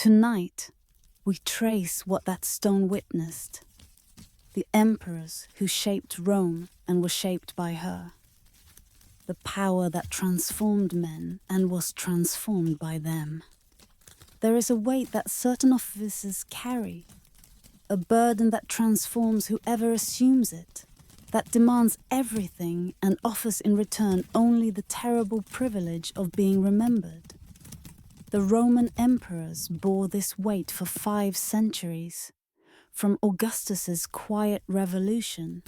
Tonight, we trace what that stone witnessed, the emperors who shaped Rome and were shaped by her, the power that transformed men and was transformed by them. There is a weight that certain offices carry, a burden that transforms whoever assumes it, that demands everything and offers in return only the terrible privilege of being remembered. The Roman emperors bore this weight for 5 centuries, from Augustus's quiet revolution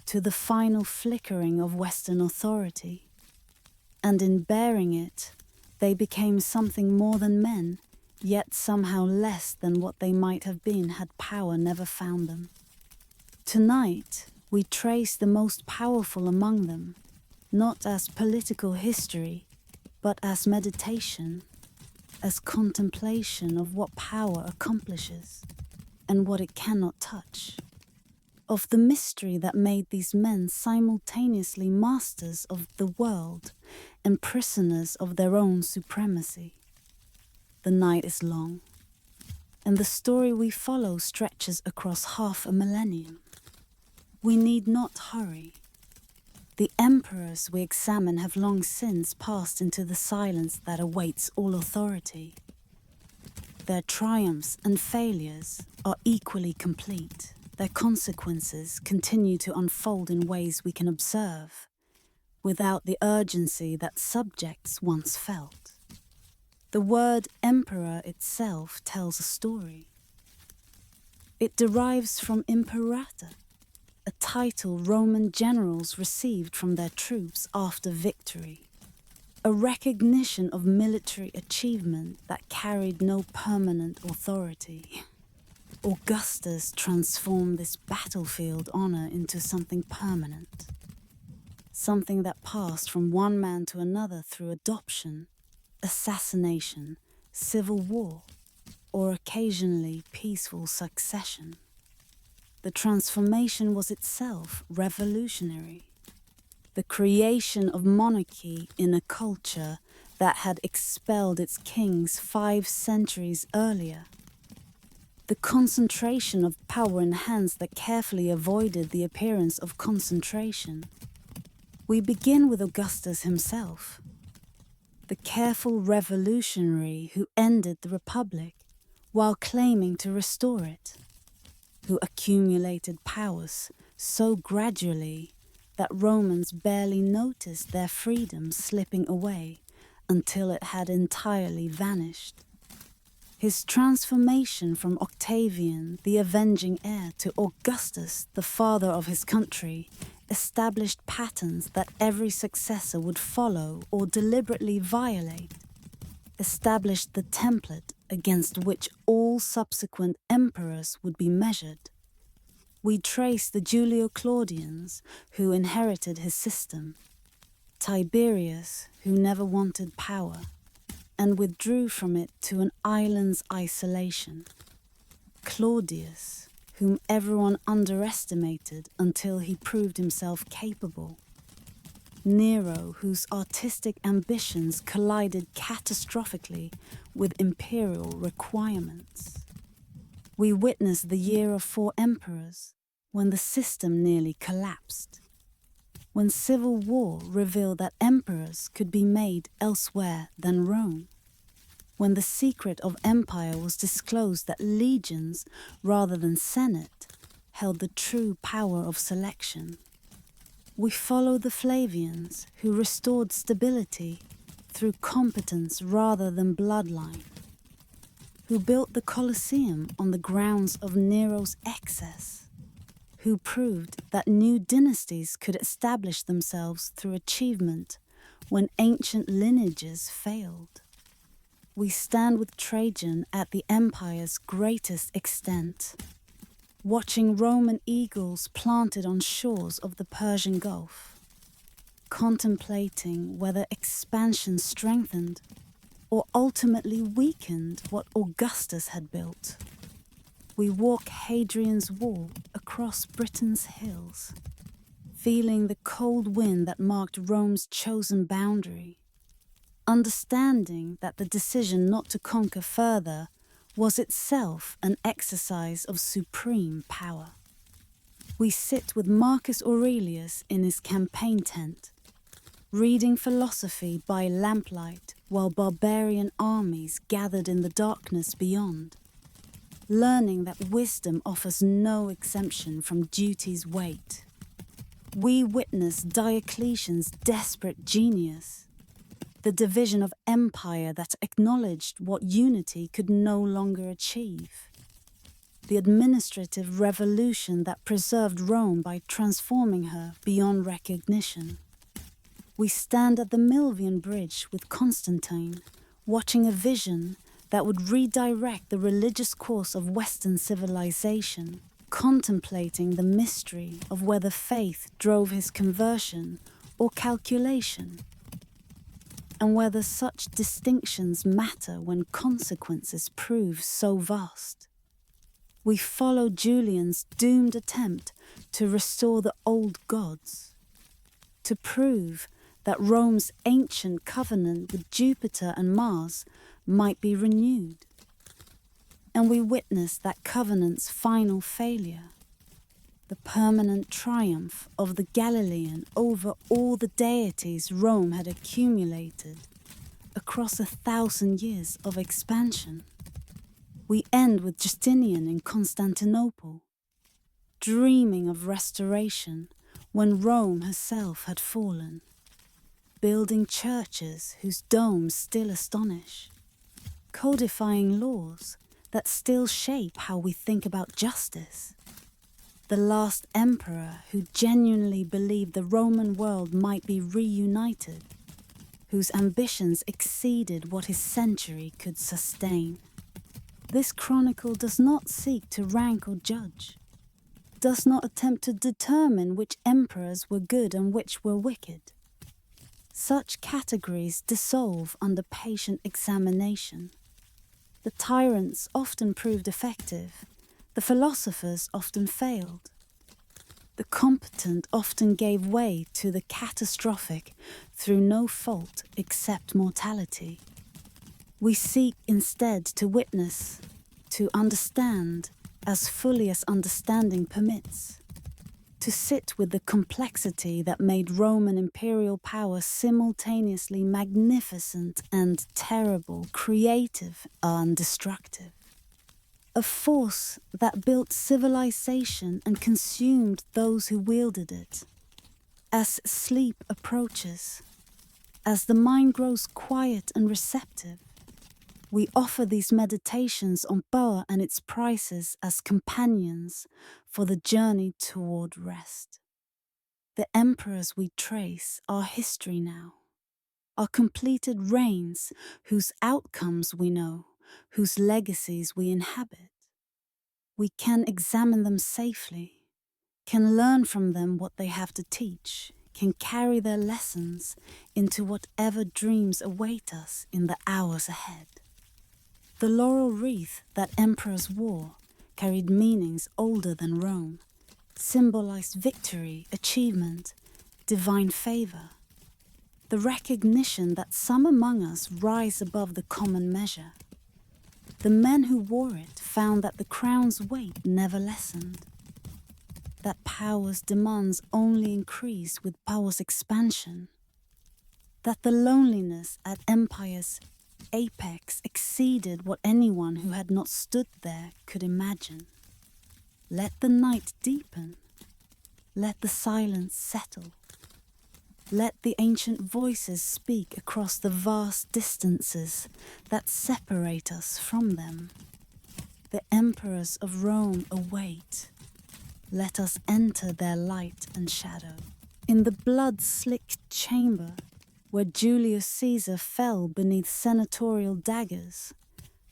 to the final flickering of Western authority. And in bearing it, they became something more than men, yet somehow less than what they might have been had power never found them. Tonight, we trace the most powerful among them, not as political history, but as meditation, as contemplation of what power accomplishes and what it cannot touch, of the mystery that made these men simultaneously masters of the world and prisoners of their own supremacy. The night is long, and the story we follow stretches across half a millennium. We need not hurry. The emperors we examine have long since passed into the silence that awaits all authority. Their triumphs and failures are equally complete. Their consequences continue to unfold in ways we can observe, without the urgency that subjects once felt. The word emperor itself tells a story. It derives from imperator, a title Roman generals received from their troops after victory, a recognition of military achievement that carried no permanent authority. Augustus transformed this battlefield honor into something permanent, something that passed from one man to another through adoption, assassination, civil war, or occasionally peaceful succession. The transformation was itself revolutionary, the creation of monarchy in a culture that had expelled its kings 5 centuries earlier, the concentration of power in hands that carefully avoided the appearance of concentration. We begin with Augustus himself, the careful revolutionary who ended the Republic while claiming to restore it, who accumulated powers so gradually that Romans barely noticed their freedom slipping away until it had entirely vanished. His transformation from Octavian, the avenging heir, to Augustus, the father of his country, established patterns that every successor would follow or deliberately violate, established the template against which all subsequent emperors would be measured. We trace the Julio-Claudians who inherited his system, Tiberius who never wanted power and withdrew from it to an island's isolation, Claudius whom everyone underestimated until he proved himself capable, Nero, whose artistic ambitions collided catastrophically with imperial requirements. We witness the year of 4 emperors, when the system nearly collapsed, when civil war revealed that emperors could be made elsewhere than Rome, when the secret of empire was disclosed that legions, rather than senate, held the true power of selection. We follow the Flavians, who restored stability through competence rather than bloodline, who built the Colosseum on the grounds of Nero's excess, who proved that new dynasties could establish themselves through achievement when ancient lineages failed. We stand with Trajan at the empire's greatest extent, watching Roman eagles planted on shores of the Persian Gulf, contemplating whether expansion strengthened or ultimately weakened what Augustus had built. We walk Hadrian's wall across Britain's hills, feeling the cold wind that marked Rome's chosen boundary, understanding that the decision not to conquer further was itself an exercise of supreme power. We sit with Marcus Aurelius in his campaign tent, reading philosophy by lamplight while barbarian armies gathered in the darkness beyond, learning that wisdom offers no exemption from duty's weight. We witness Diocletian's desperate genius, the division of empire that acknowledged what unity could no longer achieve, the administrative revolution that preserved Rome by transforming her beyond recognition. We stand at the Milvian Bridge with Constantine, watching a vision that would redirect the religious course of Western civilization, contemplating the mystery of whether faith drove his conversion or calculation, and whether such distinctions matter when consequences prove so vast. We follow Julian's doomed attempt to restore the old gods, to prove that Rome's ancient covenant with Jupiter and Mars might be renewed. And we witness that covenant's final failure, the permanent triumph of the Galilean over all the deities Rome had accumulated across 1,000 years of expansion. We end with Justinian in Constantinople, dreaming of restoration when Rome herself had fallen, building churches whose domes still astonish, codifying laws that still shape how we think about justice. The last emperor who genuinely believed the Roman world might be reunited, whose ambitions exceeded what his century could sustain. This chronicle does not seek to rank or judge, does not attempt to determine which emperors were good and which were wicked. Such categories dissolve under patient examination. The tyrants often proved effective, the philosophers often failed. The competent often gave way to the catastrophic through no fault except mortality. We seek instead to witness, to understand as fully as understanding permits, to sit with the complexity that made Roman imperial power simultaneously magnificent and terrible, creative and destructive. A force that built civilization and consumed those who wielded it. As sleep approaches, as the mind grows quiet and receptive, we offer these meditations on power and its prices as companions for the journey toward rest. The emperors we trace are history now, are completed reigns whose outcomes we know, whose legacies we inhabit. We can examine them safely, can learn from them what they have to teach, can carry their lessons into whatever dreams await us in the hours ahead. The laurel wreath that emperors wore carried meanings older than Rome, symbolized victory, achievement, divine favor. The recognition that some among us rise above the common measure. The men who wore it found that the crown's weight never lessened, that power's demands only increased with power's expansion, that the loneliness at empire's apex exceeded what anyone who had not stood there could imagine. Let the night deepen. Let the silence settle. Let the ancient voices speak across the vast distances that separate us from them. The emperors of Rome await. Let us enter their light and shadow. In the blood-slicked chamber where Julius Caesar fell beneath senatorial daggers,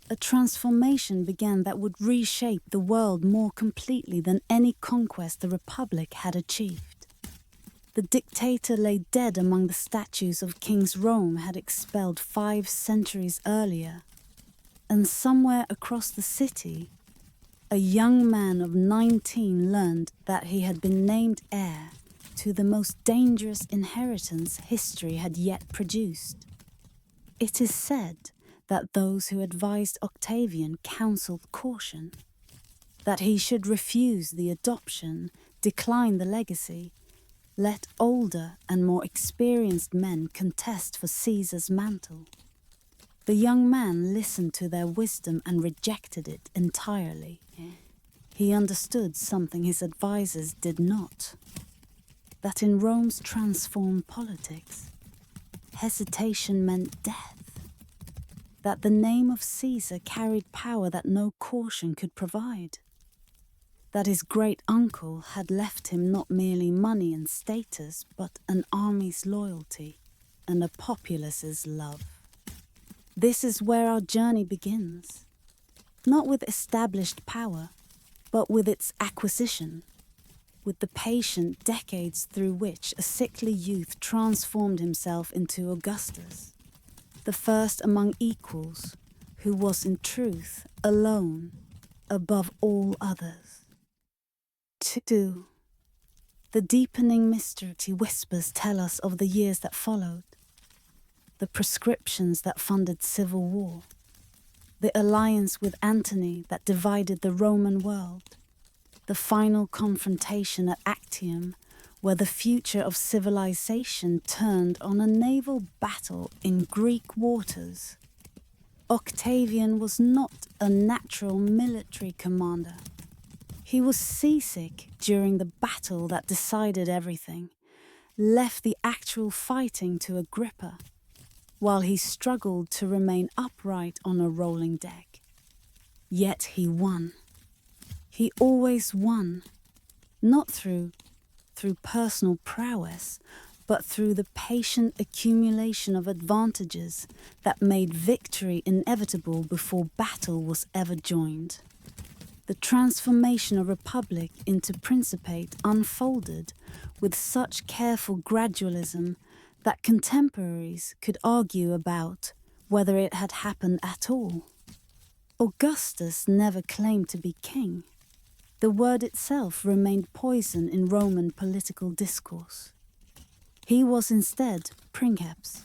a transformation began that would reshape the world more completely than any conquest the Republic had achieved. The dictator lay dead among the statues of kings Rome had expelled 5 centuries earlier, and somewhere across the city, a young man of 19 learned that he had been named heir to the most dangerous inheritance history had yet produced. It is said that those who advised Octavian counselled caution, that he should refuse the adoption, decline the legacy, let older and more experienced men contest for Caesar's mantle. The young man listened to their wisdom and rejected it entirely. He understood something his advisers did not, that in Rome's transformed politics, hesitation meant death, that the name of Caesar carried power that no caution could provide, that his great-uncle had left him not merely money and status, but an army's loyalty and a populace's love. This is where our journey begins, not with established power, but with its acquisition, with the patient decades through which a sickly youth transformed himself into Augustus, the first among equals, who was in truth alone above all others. 2. The deepening mystery whispers tell us of the years that followed, the proscriptions that funded civil war, the alliance with Antony that divided the Roman world, the final confrontation at Actium, where the future of civilization turned on a naval battle in Greek waters. Octavian was not a natural military commander. He was seasick during the battle that decided everything, left the actual fighting to Agrippa, while he struggled to remain upright on a rolling deck. Yet he won. He always won, not through personal prowess, but through the patient accumulation of advantages that made victory inevitable before battle was ever joined. The transformation of republic into principate unfolded with such careful gradualism that contemporaries could argue about whether it had happened at all. Augustus never claimed to be king. The word itself remained poison in Roman political discourse. He was instead princeps,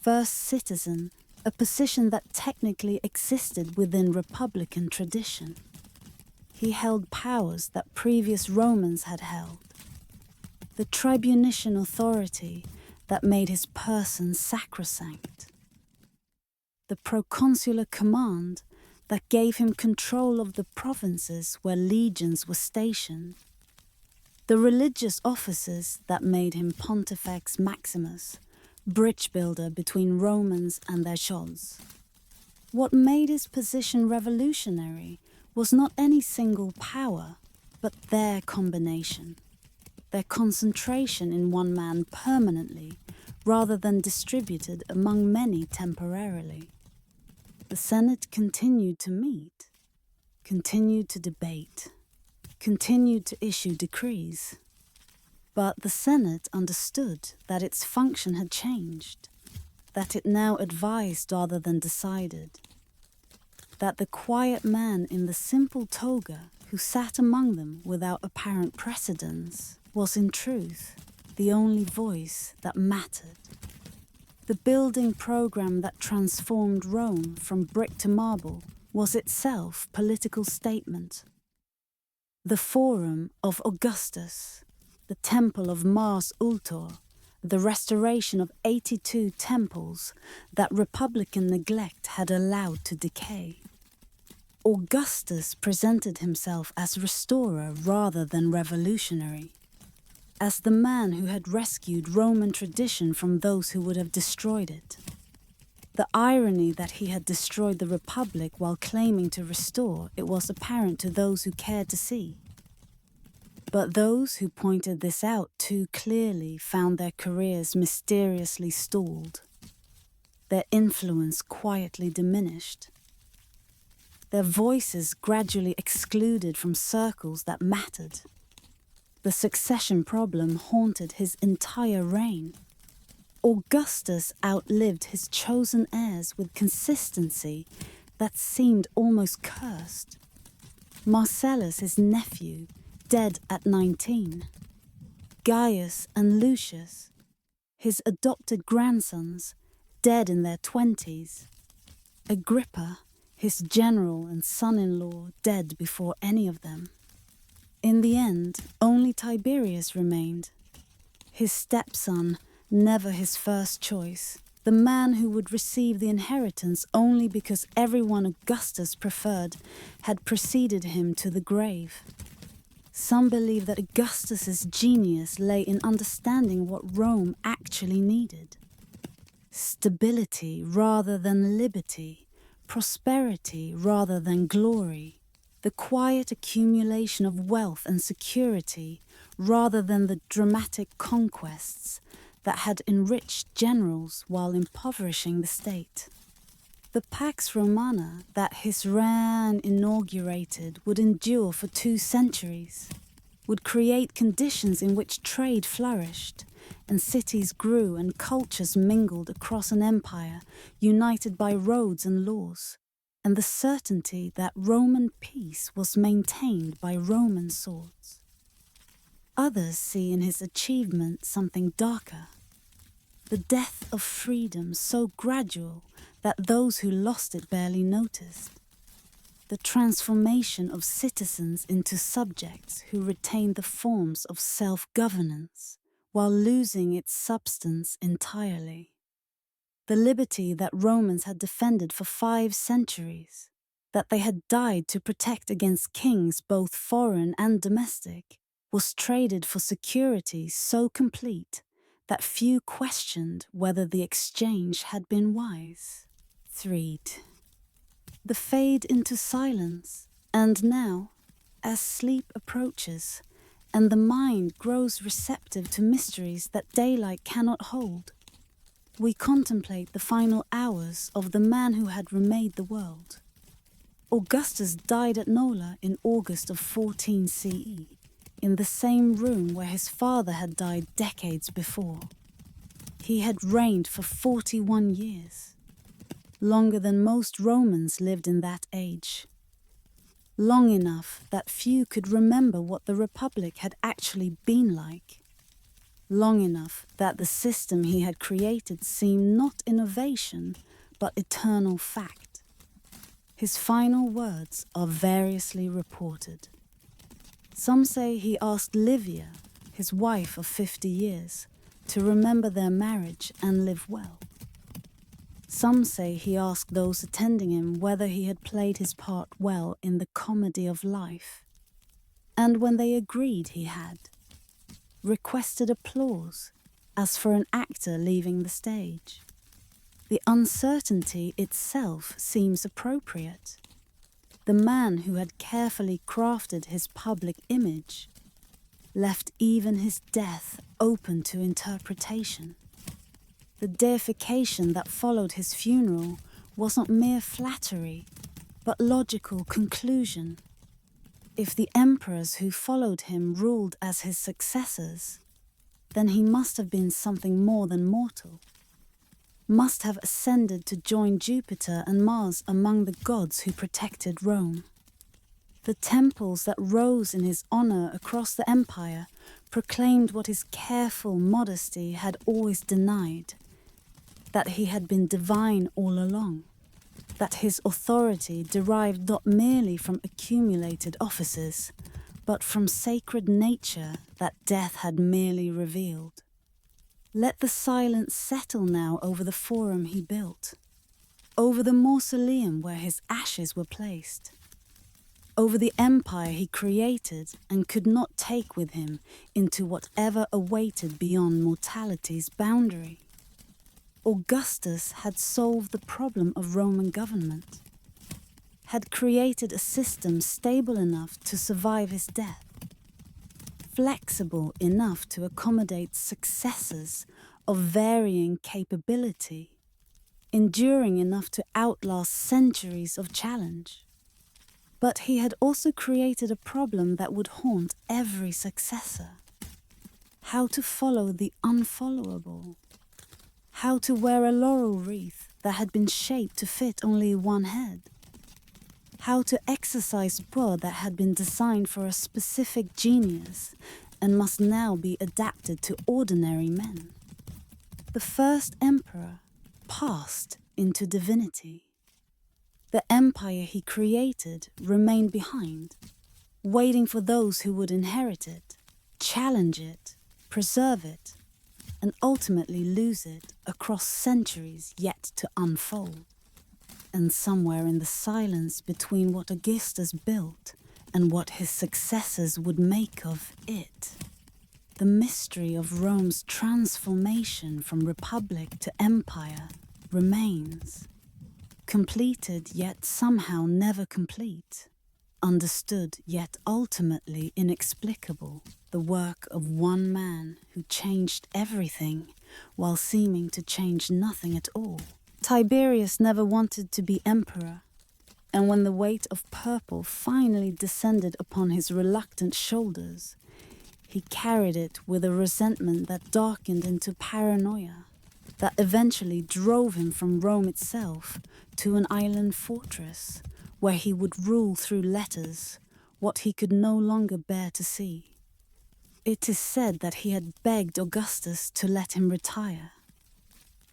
first citizen, a position that technically existed within republican tradition. He held powers that previous Romans had held, the tribunician authority that made his person sacrosanct, the proconsular command that gave him control of the provinces where legions were stationed, the religious offices that made him Pontifex Maximus, bridge builder between Romans and their gods. What made his position revolutionary was not any single power, but their combination, their concentration in one man permanently, rather than distributed among many temporarily. The Senate continued to meet, continued to debate, continued to issue decrees. But the Senate understood that its function had changed, that it now advised rather than decided, that the quiet man in the simple toga who sat among them without apparent precedence was in truth the only voice that mattered. The building program that transformed Rome from brick to marble was itself political statement. The Forum of Augustus, the Temple of Mars Ultor, the restoration of 82 temples that republican neglect had allowed to decay. Augustus presented himself as restorer rather than revolutionary, as the man who had rescued Roman tradition from those who would have destroyed it. The irony that he had destroyed the Republic while claiming to restore it was apparent to those who cared to see. But those who pointed this out too clearly found their careers mysteriously stalled, their influence quietly diminished, their voices gradually excluded from circles that mattered. The succession problem haunted his entire reign. Augustus outlived his chosen heirs with consistency that seemed almost cursed. Marcellus, his nephew, dead at 19. Gaius and Lucius, his adopted grandsons, dead in their 20s. Agrippa, his general and son-in-law, dead before any of them. In the end, only Tiberius remained, his stepson, never his first choice, the man who would receive the inheritance only because everyone Augustus preferred had preceded him to the grave. Some believe that Augustus's genius lay in understanding what Rome actually needed. Stability rather than liberty, prosperity rather than glory, the quiet accumulation of wealth and security rather than the dramatic conquests that had enriched generals while impoverishing the state. The Pax Romana that his reign inaugurated would endure for 2 centuries, would create conditions in which trade flourished, and cities grew and cultures mingled across an empire united by roads and laws, and the certainty that Roman peace was maintained by Roman swords. Others see in his achievement something darker, the death of freedom so gradual that those who lost it barely noticed, the transformation of citizens into subjects who retained the forms of self-governance while losing its substance entirely, the liberty that Romans had defended for 5 centuries, that they had died to protect against kings both foreign and domestic, was traded for security so complete that few questioned whether the exchange had been wise. 3. The fade into silence, and now, as sleep approaches, and the mind grows receptive to mysteries that daylight cannot hold, we contemplate the final hours of the man who had remade the world. Augustus died at Nola in August of 14 CE, in the same room where his father had died decades before. He had reigned for 41 years, longer than most Romans lived in that age. Long enough that few could remember what the Republic had actually been like. Long enough that the system he had created seemed not innovation, but eternal fact. His final words are variously reported. Some say he asked Livia, his wife of 50 years, to remember their marriage and live well. Some say he asked those attending him whether he had played his part well in the comedy of life, and when they agreed he had, requested applause as for an actor leaving the stage. The uncertainty itself seems appropriate. The man who had carefully crafted his public image left even his death open to interpretation. The deification that followed his funeral was not mere flattery, but logical conclusion. If the emperors who followed him ruled as his successors, then he must have been something more than mortal, must have ascended to join Jupiter and Mars among the gods who protected Rome. The temples that rose in his honor across the empire proclaimed what his careful modesty had always denied, that he had been divine all along, that his authority derived not merely from accumulated offices, but from sacred nature that death had merely revealed. Let the silence settle now over the forum he built, over the mausoleum where his ashes were placed, over the empire he created and could not take with him into whatever awaited beyond mortality's boundary. Augustus had solved the problem of Roman government, had created a system stable enough to survive his death, flexible enough to accommodate successors of varying capability, enduring enough to outlast centuries of challenge. But he had also created a problem that would haunt every successor: how to follow the unfollowable, how to wear a laurel wreath that had been shaped to fit only one head, how to exercise power that had been designed for a specific genius and must now be adapted to ordinary men. The first emperor passed into divinity. The empire he created remained behind, waiting for those who would inherit it, challenge it, preserve it, and ultimately lose it across centuries yet to unfold. And somewhere in the silence between what Augustus built and what his successors would make of it, the mystery of Rome's transformation from republic to empire remains. Completed yet somehow never complete, understood yet ultimately inexplicable, the work of one man who changed everything while seeming to change nothing at all. Tiberius never wanted to be emperor, and when the weight of purple finally descended upon his reluctant shoulders, he carried it with a resentment that darkened into paranoia, that eventually drove him from Rome itself to an island fortress, where he would rule through letters what he could no longer bear to see. It is said that he had begged Augustus to let him retire,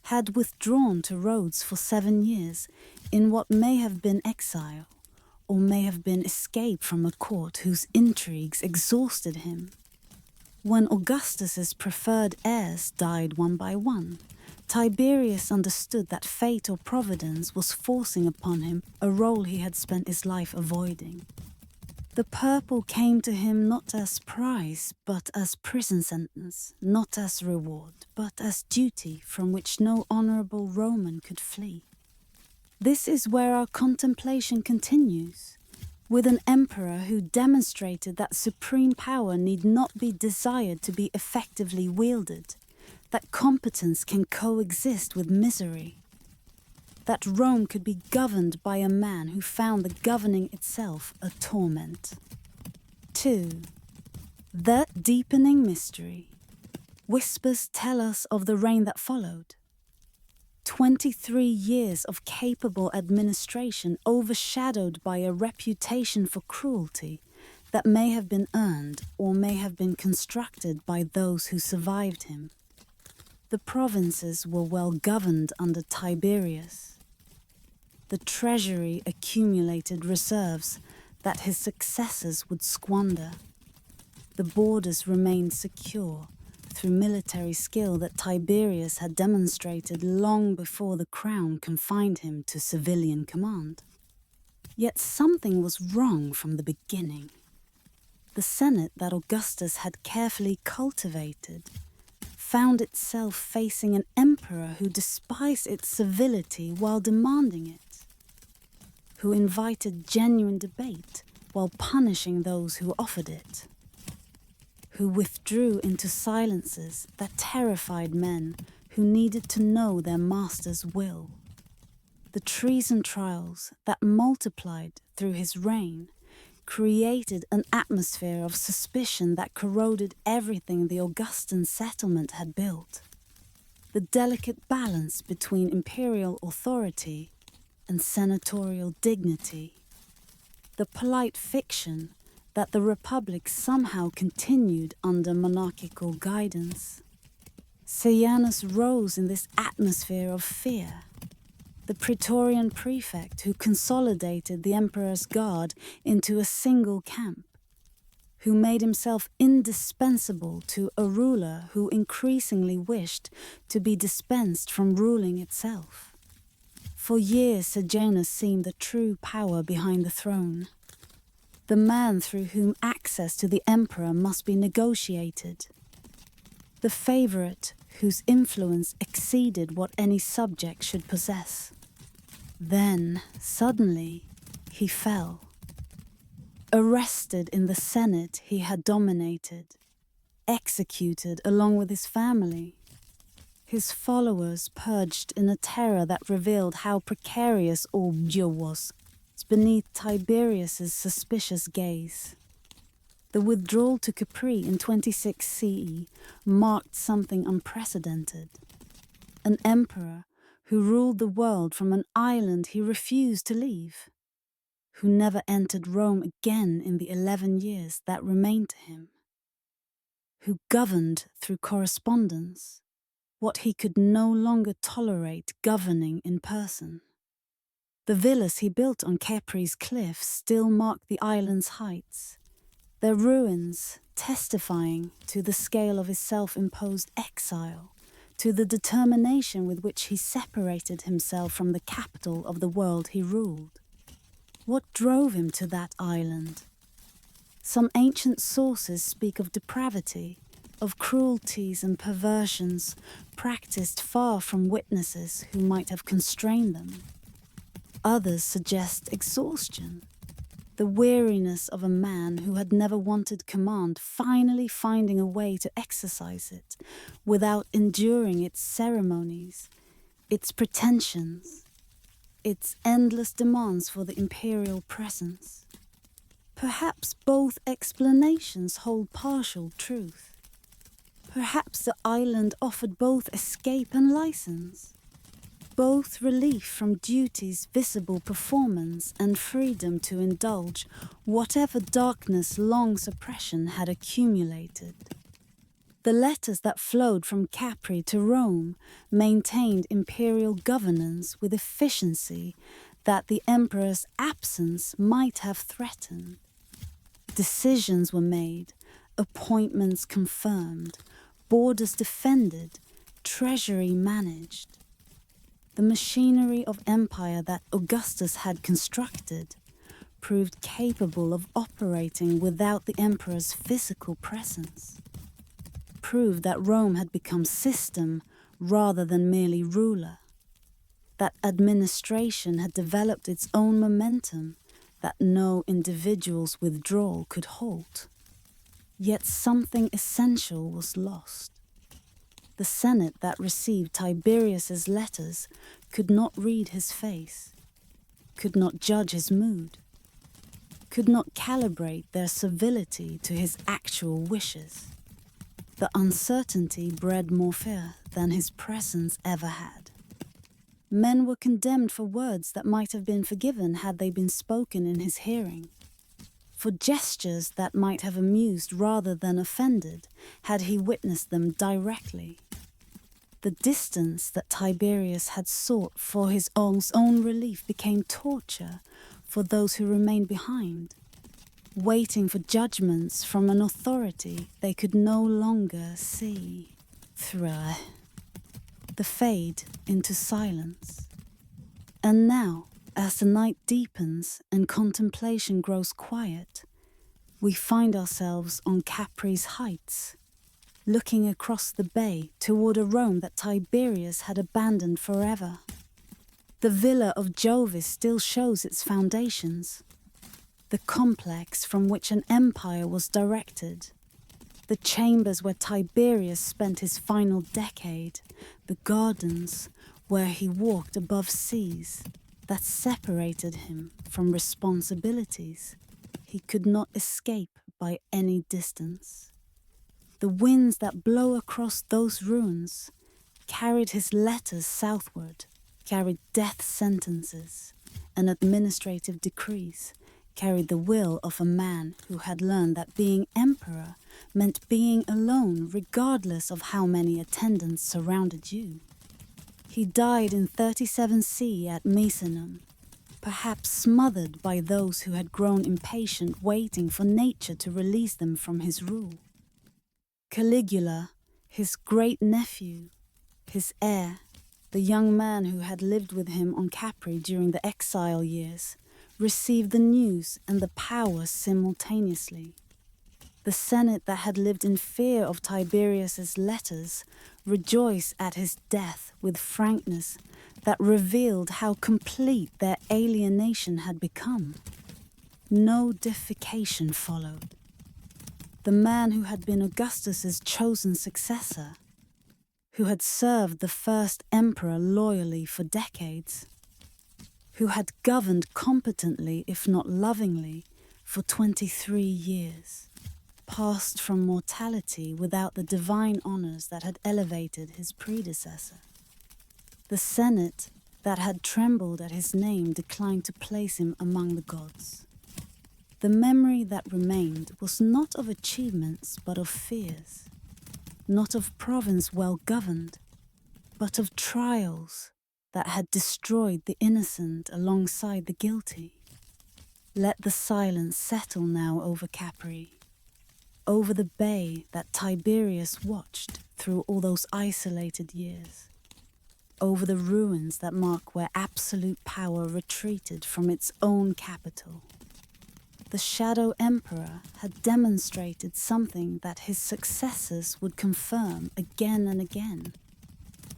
had withdrawn to Rhodes for 7 years in what may have been exile, or may have been escape from a court whose intrigues exhausted him. When Augustus's preferred heirs died one by one, Tiberius understood that fate or providence was forcing upon him a role he had spent his life avoiding. The purple came to him not as prize, but as prison sentence, not as reward, but as duty from which no honorable Roman could flee. This is where our contemplation continues, with an emperor who demonstrated that supreme power need not be desired to be effectively wielded, that competence can coexist with misery, that Rome could be governed by a man who found the governing itself a torment. 2. The deepening mystery. Whispers tell us of the reign that followed. 23 years of capable administration overshadowed by a reputation for cruelty that may have been earned or may have been constructed by those who survived him. The provinces were well governed under Tiberius. The treasury accumulated reserves that his successors would squander. The borders remained secure through military skill that Tiberius had demonstrated long before the crown confined him to civilian command. Yet something was wrong from the beginning. The Senate that Augustus had carefully cultivated found itself facing an emperor who despised its civility while demanding it, who invited genuine debate while punishing those who offered it, who withdrew into silences that terrified men who needed to know their master's will. The treason trials that multiplied through his reign created an atmosphere of suspicion that corroded everything the Augustan settlement had built. The delicate balance between imperial authority and senatorial dignity. The polite fiction that the Republic somehow continued under monarchical guidance. Sejanus rose in this atmosphere of fear. The Praetorian prefect who consolidated the emperor's guard into a single camp, who made himself indispensable to a ruler who increasingly wished to be dispensed from ruling itself. For years Sejanus seemed the true power behind the throne, the man through whom access to the emperor must be negotiated, the favorite whose influence exceeded what any subject should possess. Then, suddenly, he fell. Arrested in the Senate he had dominated, executed along with his family, his followers purged in a terror that revealed how precarious Orbio was beneath Tiberius's suspicious gaze. The withdrawal to Capri in 26 CE marked something unprecedented. An emperor who ruled the world from an island he refused to leave, who never entered Rome again in the 11 years that remained to him, who governed through correspondence, what he could no longer tolerate governing in person. The villas he built on Capri's cliffs still mark the island's heights, their ruins testifying to the scale of his self-imposed exile, to the determination with which he separated himself from the capital of the world he ruled. What drove him to that island? Some ancient sources speak of depravity, of cruelties and perversions practiced far from witnesses who might have constrained them. Others suggest exhaustion, the weariness of a man who had never wanted command finally finding a way to exercise it without enduring its ceremonies, its pretensions, its endless demands for the imperial presence. Perhaps both explanations hold partial truth. Perhaps the island offered both escape and license, both relief from duty's visible performance and freedom to indulge whatever darkness long suppression had accumulated. The letters that flowed from Capri to Rome maintained imperial governance with efficiency that the emperor's absence might have threatened. Decisions were made, appointments confirmed, borders defended, treasury managed. The machinery of empire that Augustus had constructed proved capable of operating without the emperor's physical presence, proved that Rome had become system rather than merely ruler, that administration had developed its own momentum that no individual's withdrawal could halt. Yet something essential was lost. The Senate that received Tiberius's letters could not read his face, could not judge his mood, could not calibrate their civility to his actual wishes. The uncertainty bred more fear than his presence ever had. Men were condemned for words that might have been forgiven had they been spoken in his hearing, for gestures that might have amused rather than offended had he witnessed them directly. The distance that Tiberius had sought for his own relief became torture for those who remained behind, waiting for judgments from an authority they could no longer see through. The fade into silence. And now, as the night deepens and contemplation grows quiet, we find ourselves on Capri's heights, looking across the bay toward a Rome that Tiberius had abandoned forever. The villa of Jovis still shows its foundations, the complex from which an empire was directed, the chambers where Tiberius spent his final decade, the gardens where he walked above seas that separated him from responsibilities he could not escape by any distance. The winds that blow across those ruins carried his letters southward, carried death sentences and administrative decrees, carried the will of a man who had learned that being emperor meant being alone regardless of how many attendants surrounded you. He died in 37 C at Misenum, perhaps smothered by those who had grown impatient waiting for nature to release them from his rule. Caligula, his great-nephew, his heir, the young man who had lived with him on Capri during the exile years, received the news and the power simultaneously. The Senate that had lived in fear of Tiberius's letters rejoiced at his death with frankness that revealed how complete their alienation had become. No defecation followed. The man who had been Augustus's chosen successor, who had served the first emperor loyally for decades, who had governed competently, if not lovingly, for 23 years, passed from mortality without the divine honors that had elevated his predecessor. The Senate that had trembled at his name declined to place him among the gods. The memory that remained was not of achievements but of fears, not of province well governed, but of trials that had destroyed the innocent alongside the guilty. Let the silence settle now over Capri, over the bay that Tiberius watched through all those isolated years, over the ruins that mark where absolute power retreated from its own capital. The Shadow Emperor had demonstrated something that his successors would confirm again and again,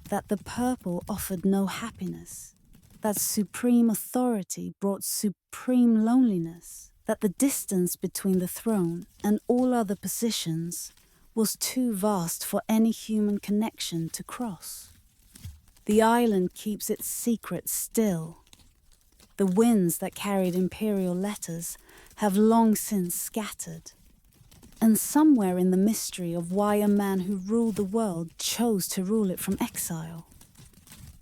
that the purple offered no happiness, that supreme authority brought supreme loneliness, that the distance between the throne and all other positions was too vast for any human connection to cross. The island keeps its secret still. The winds that carried imperial letters have long since scattered. And somewhere in the mystery of why a man who ruled the world chose to rule it from exile,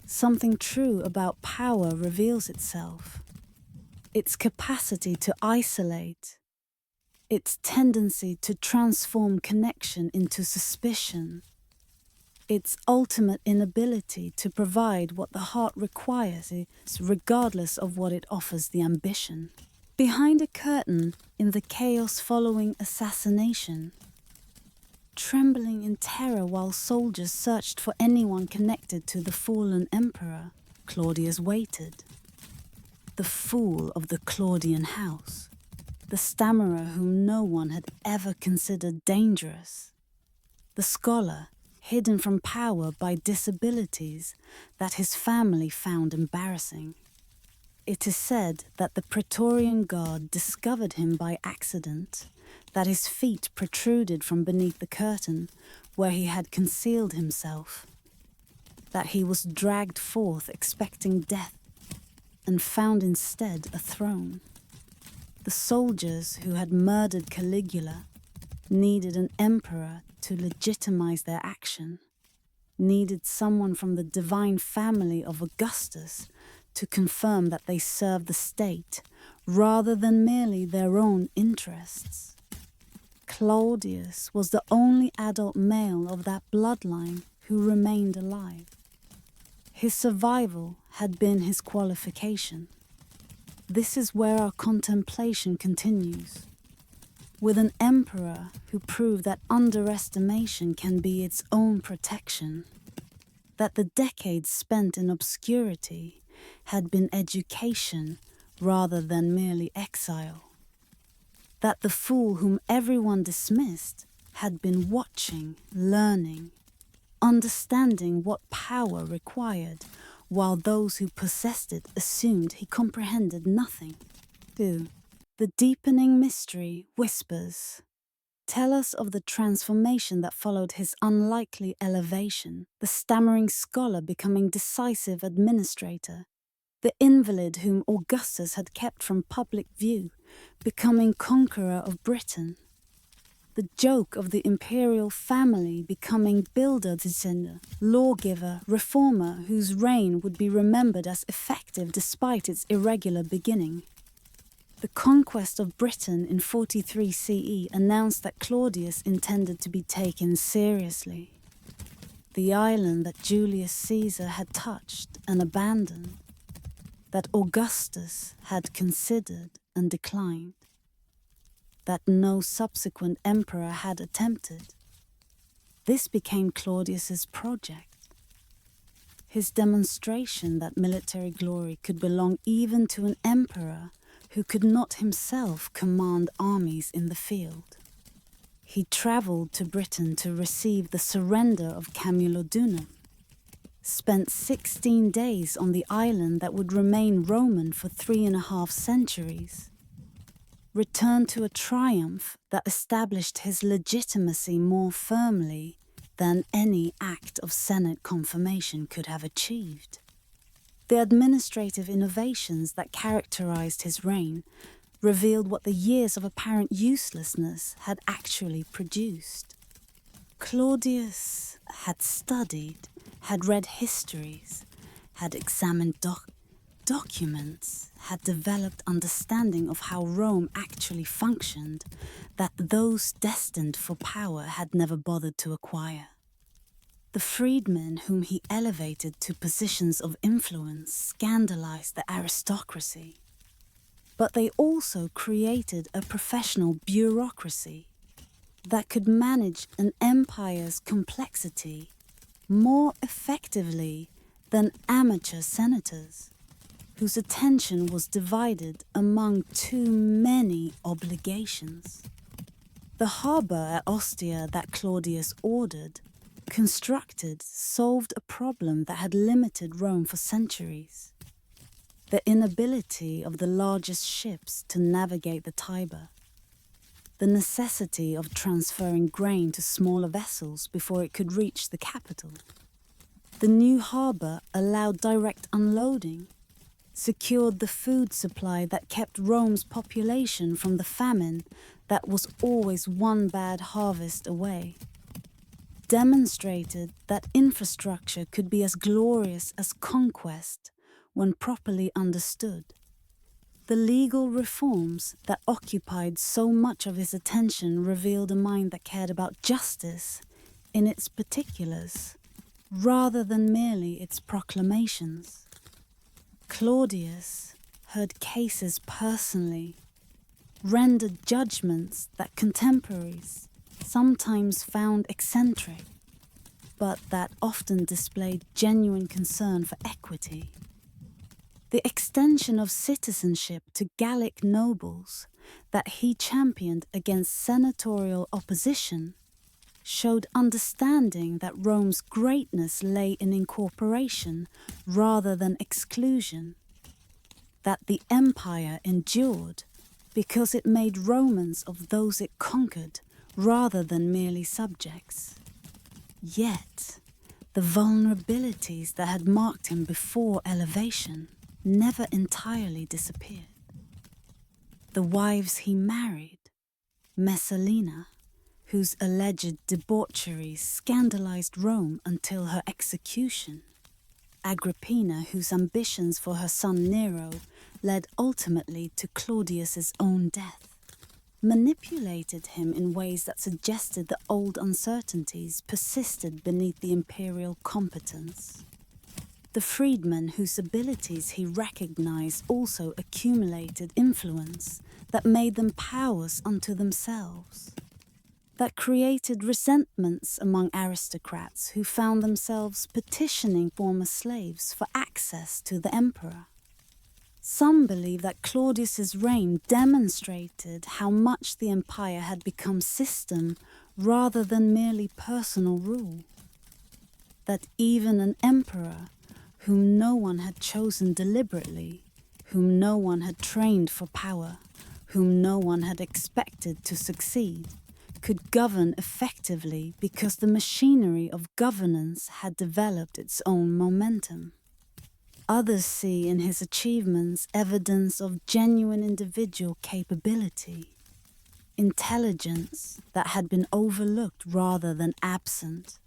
something true about power reveals itself. Its capacity to isolate, its tendency to transform connection into suspicion, its ultimate inability to provide what the heart requires regardless of what it offers the ambition. Behind a curtain, in the chaos following assassination, trembling in terror while soldiers searched for anyone connected to the fallen emperor, Claudius waited. The fool of the Claudian house, the stammerer whom no one had ever considered dangerous, the scholar hidden from power by disabilities that his family found embarrassing. It is said that the Praetorian Guard discovered him by accident, that his feet protruded from beneath the curtain where he had concealed himself, that he was dragged forth expecting death and found instead a throne. The soldiers who had murdered Caligula needed an emperor to legitimize their action, needed someone from the divine family of Augustus to confirm that they served the state rather than merely their own interests. Claudius was the only adult male of that bloodline who remained alive. His survival had been his qualification. This is where our contemplation continues. With an emperor who proved that underestimation can be its own protection, that the decades spent in obscurity had been education rather than merely exile, that the fool whom everyone dismissed had been watching, learning, understanding what power required, while those who possessed it assumed he comprehended nothing. 2. The deepening mystery whispers. Tell us of the transformation that followed his unlikely elevation, the stammering scholar becoming decisive administrator, the invalid whom Augustus had kept from public view, becoming conqueror of Britain, the joke of the imperial family becoming builder, descender, lawgiver, reformer, whose reign would be remembered as effective despite its irregular beginning. The conquest of Britain in 43 CE announced that Claudius intended to be taken seriously. The island that Julius Caesar had touched and abandoned, that Augustus had considered and declined, that no subsequent emperor had attempted. This became Claudius's project. His demonstration that military glory could belong even to an emperor who could not himself command armies in the field. He travelled to Britain to receive the surrender of Camulodunum, spent 16 days on the island that would remain Roman for 3.5 centuries, returned to a triumph that established his legitimacy more firmly than any act of Senate confirmation could have achieved. The administrative innovations that characterized his reign revealed what the years of apparent uselessness had actually produced. Claudius had studied, had read histories, had examined documents, had developed understanding of how Rome actually functioned that those destined for power had never bothered to acquire. The freedmen whom he elevated to positions of influence scandalized the aristocracy, but they also created a professional bureaucracy that could manage an empire's complexity more effectively than amateur senators, whose attention was divided among too many obligations. The harbour at Ostia that Claudius ordered, constructed, solved a problem that had limited Rome for centuries. The inability of the largest ships to navigate the Tiber. The necessity of transferring grain to smaller vessels before it could reach the capital. The new harbour allowed direct unloading, secured the food supply that kept Rome's population from the famine that was always one bad harvest away. Demonstrated that infrastructure could be as glorious as conquest when properly understood. The legal reforms that occupied so much of his attention revealed a mind that cared about justice in its particulars, rather than merely its proclamations. Claudius heard cases personally, rendered judgments that contemporaries sometimes found eccentric, but that often displayed genuine concern for equity. The extension of citizenship to Gallic nobles that he championed against senatorial opposition showed understanding that Rome's greatness lay in incorporation rather than exclusion, that the empire endured because it made Romans of those it conquered rather than merely subjects. Yet, the vulnerabilities that had marked him before elevation never entirely disappeared. The wives he married, Messalina, whose alleged debaucheries scandalized Rome until her execution, Agrippina, whose ambitions for her son Nero led ultimately to Claudius's own death, manipulated him in ways that suggested the old uncertainties persisted beneath the imperial competence. The freedmen whose abilities he recognized also accumulated influence that made them powers unto themselves, that created resentments among aristocrats who found themselves petitioning former slaves for access to the emperor. Some believe that Claudius's reign demonstrated how much the empire had become system rather than merely personal rule. That even an emperor, whom no one had chosen deliberately, whom no one had trained for power, whom no one had expected to succeed, could govern effectively because the machinery of governance had developed its own momentum. Others see in his achievements evidence of genuine individual capability, intelligence that had been overlooked rather than absent,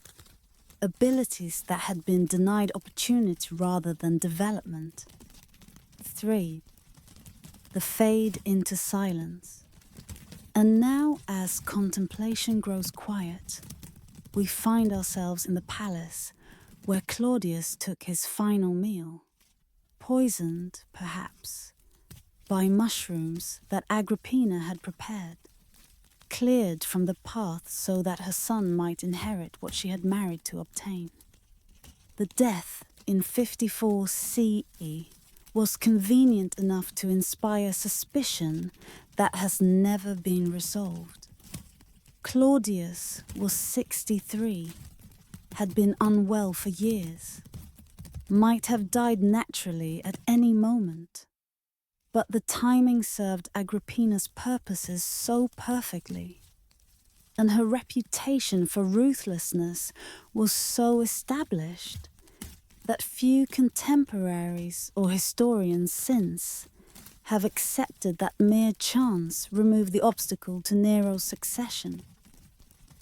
abilities that had been denied opportunity rather than development. 3. The fade into silence. And now, as contemplation grows quiet, we find ourselves in the palace where Claudius took his final meal, poisoned, perhaps, by mushrooms that Agrippina had prepared, cleared from the path so that her son might inherit what she had married to obtain. The death in 54 CE was convenient enough to inspire suspicion that has never been resolved. Claudius was 63, had been unwell for years, might have died naturally at any moment, but the timing served Agrippina's purposes so perfectly, and her reputation for ruthlessness was so established that few contemporaries or historians since have accepted that mere chance removed the obstacle to Nero's succession.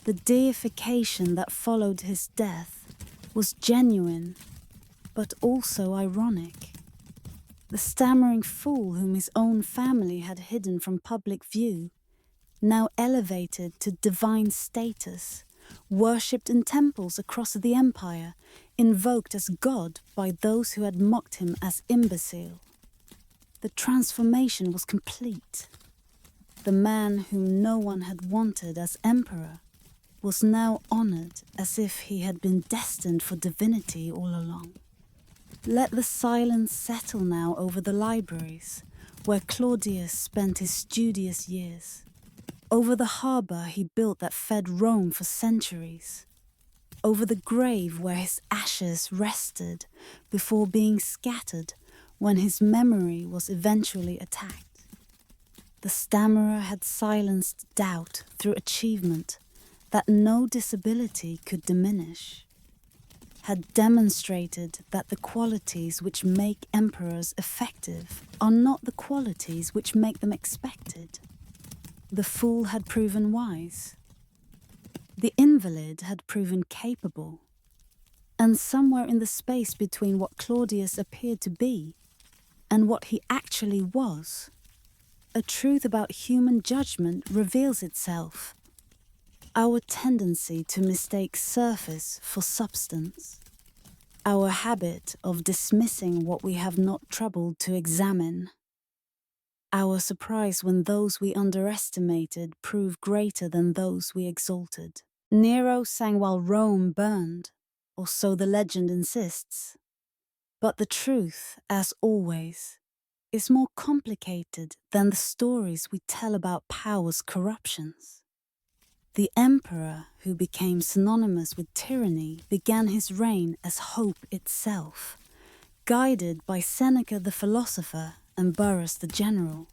The deification that followed his death was genuine, but also ironic. The stammering fool whom his own family had hidden from public view, now elevated to divine status, worshipped in temples across the empire, invoked as God by those who had mocked him as imbecile. The transformation was complete. The man whom no one had wanted as emperor was now honored as if he had been destined for divinity all along. Let the silence settle now over the libraries, where Claudius spent his studious years, over the harbour he built that fed Rome for centuries, over the grave where his ashes rested before being scattered when his memory was eventually attacked. The stammerer had silenced doubt through achievement that no disability could diminish, had demonstrated that the qualities which make emperors effective are not the qualities which make them expected. The fool had proven wise. The invalid had proven capable. And somewhere in the space between what Claudius appeared to be and what he actually was, a truth about human judgment reveals itself. Our tendency to mistake surface for substance. Our habit of dismissing what we have not troubled to examine. Our surprise when those we underestimated prove greater than those we exalted. Nero sang while Rome burned, or so the legend insists. But the truth, as always, is more complicated than the stories we tell about power's corruptions. The emperor who became synonymous with tyranny began his reign as hope itself, guided by Seneca the philosopher and Burrus the general,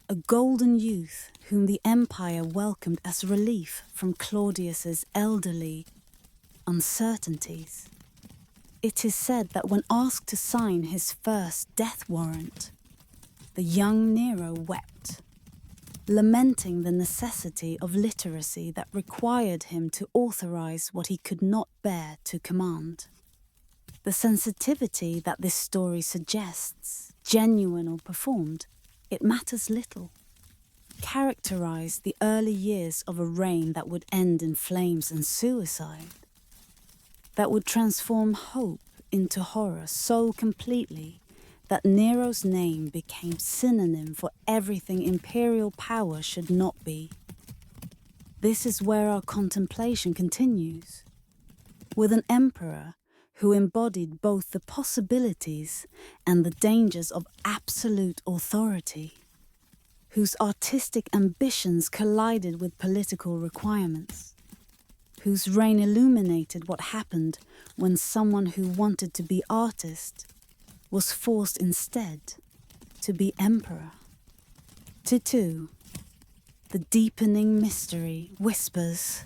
a golden youth whom the empire welcomed as relief from Claudius's elderly uncertainties. It is said that when asked to sign his first death warrant, the young Nero wept, lamenting the necessity of literacy that required him to authorize what he could not bear to command. The sensitivity that this story suggests, genuine or performed, it matters little, characterized the early years of a reign that would end in flames and suicide, that would transform hope into horror so completely that Nero's name became synonym for everything imperial power should not be. This is where our contemplation continues, with an emperor who embodied both the possibilities and the dangers of absolute authority, whose artistic ambitions collided with political requirements, whose reign illuminated what happened when someone who wanted to be artist was forced instead to be emperor. Two, the deepening mystery whispers,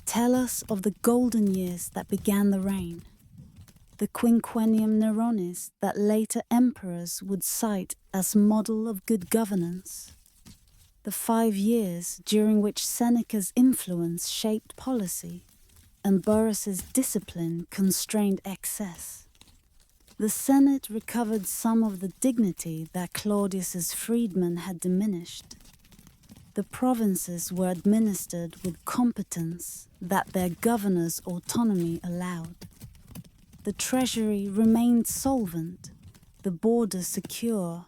tell us of the golden years that began the reign, the quinquennium Neronis that later emperors would cite as model of good governance, the 5 years during which Seneca's influence shaped policy and Burrus's discipline constrained excess. The Senate recovered some of the dignity that Claudius's freedmen had diminished. The provinces were administered with competence that their governor's autonomy allowed. The treasury remained solvent, the border secure,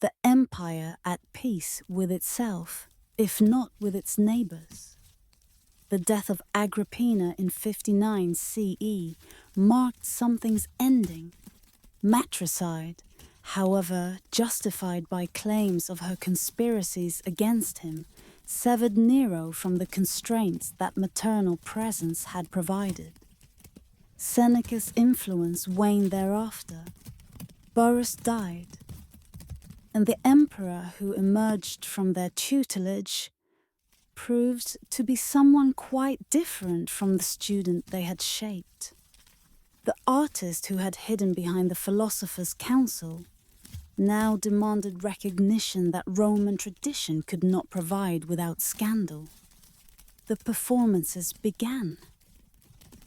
the empire at peace with itself, if not with its neighbors. The death of Agrippina in 59 CE marked something's ending. Matricide, however, justified by claims of her conspiracies against him, severed Nero from the constraints that maternal presence had provided. Seneca's influence waned thereafter. Burrus died, and the emperor who emerged from their tutelage proved to be someone quite different from the student they had shaped. The artist who had hidden behind the philosopher's council now demanded recognition that Roman tradition could not provide without scandal. The performances began.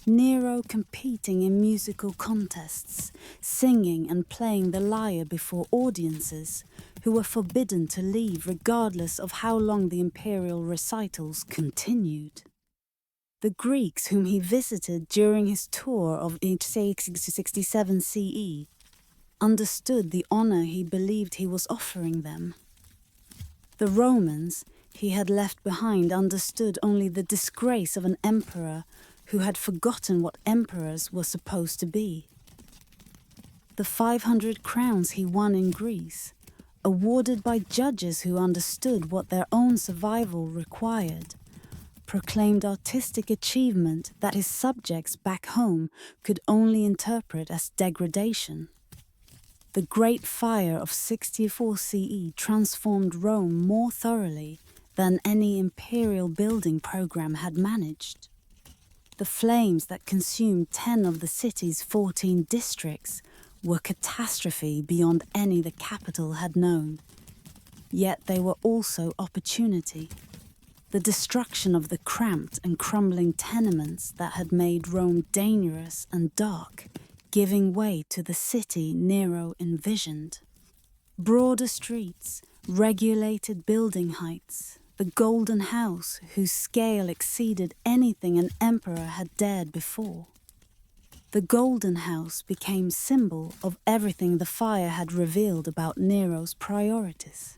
Nero competing in musical contests, singing and playing the lyre before audiences who were forbidden to leave regardless of how long the imperial recitals continued. The Greeks whom he visited during his tour of 67 CE understood the honor he believed he was offering them. The Romans he had left behind understood only the disgrace of an emperor who had forgotten what emperors were supposed to be. The 500 crowns he won in Greece, awarded by judges who understood what their own survival required, proclaimed artistic achievement that his subjects back home could only interpret as degradation. The Great Fire of 64 CE transformed Rome more thoroughly than any imperial building program had managed. The flames that consumed 10 of the city's 14 districts were catastrophe beyond any the capital had known. Yet they were also opportunity. The destruction of the cramped and crumbling tenements that had made Rome dangerous and dark, giving way to the city Nero envisioned. Broader streets, regulated building heights, the golden house whose scale exceeded anything an emperor had dared before. The golden house became symbol of everything the fire had revealed about Nero's priorities.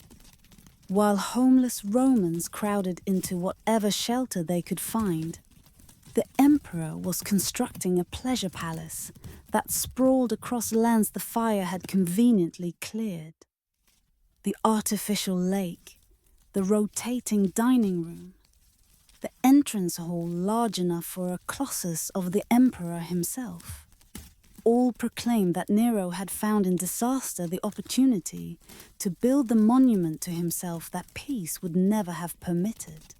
While homeless Romans crowded into whatever shelter they could find, the emperor was constructing a pleasure palace that sprawled across lands the fire had conveniently cleared. The artificial lake, the rotating dining room, the entrance hall large enough for a colossus of the emperor himself. All proclaimed that Nero had found in disaster the opportunity to build the monument to himself that peace would never have permitted.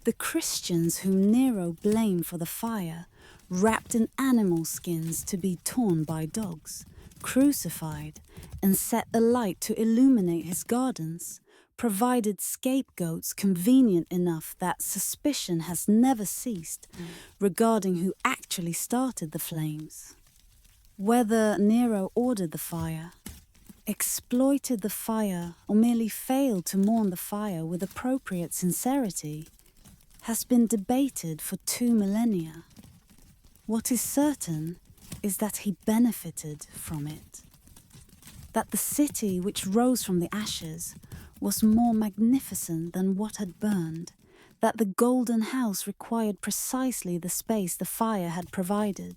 The Christians whom Nero blamed for the fire, wrapped in animal skins to be torn by dogs, crucified, and set alight to illuminate his gardens, provided scapegoats convenient enough that suspicion has never ceased regarding who actually started the flames. Whether Nero ordered the fire, exploited the fire, or merely failed to mourn the fire with appropriate sincerity has been debated for 2 millennia. What is certain is that he benefited from it. That the city which rose from the ashes was more magnificent than what had burned, that the golden house required precisely the space the fire had provided.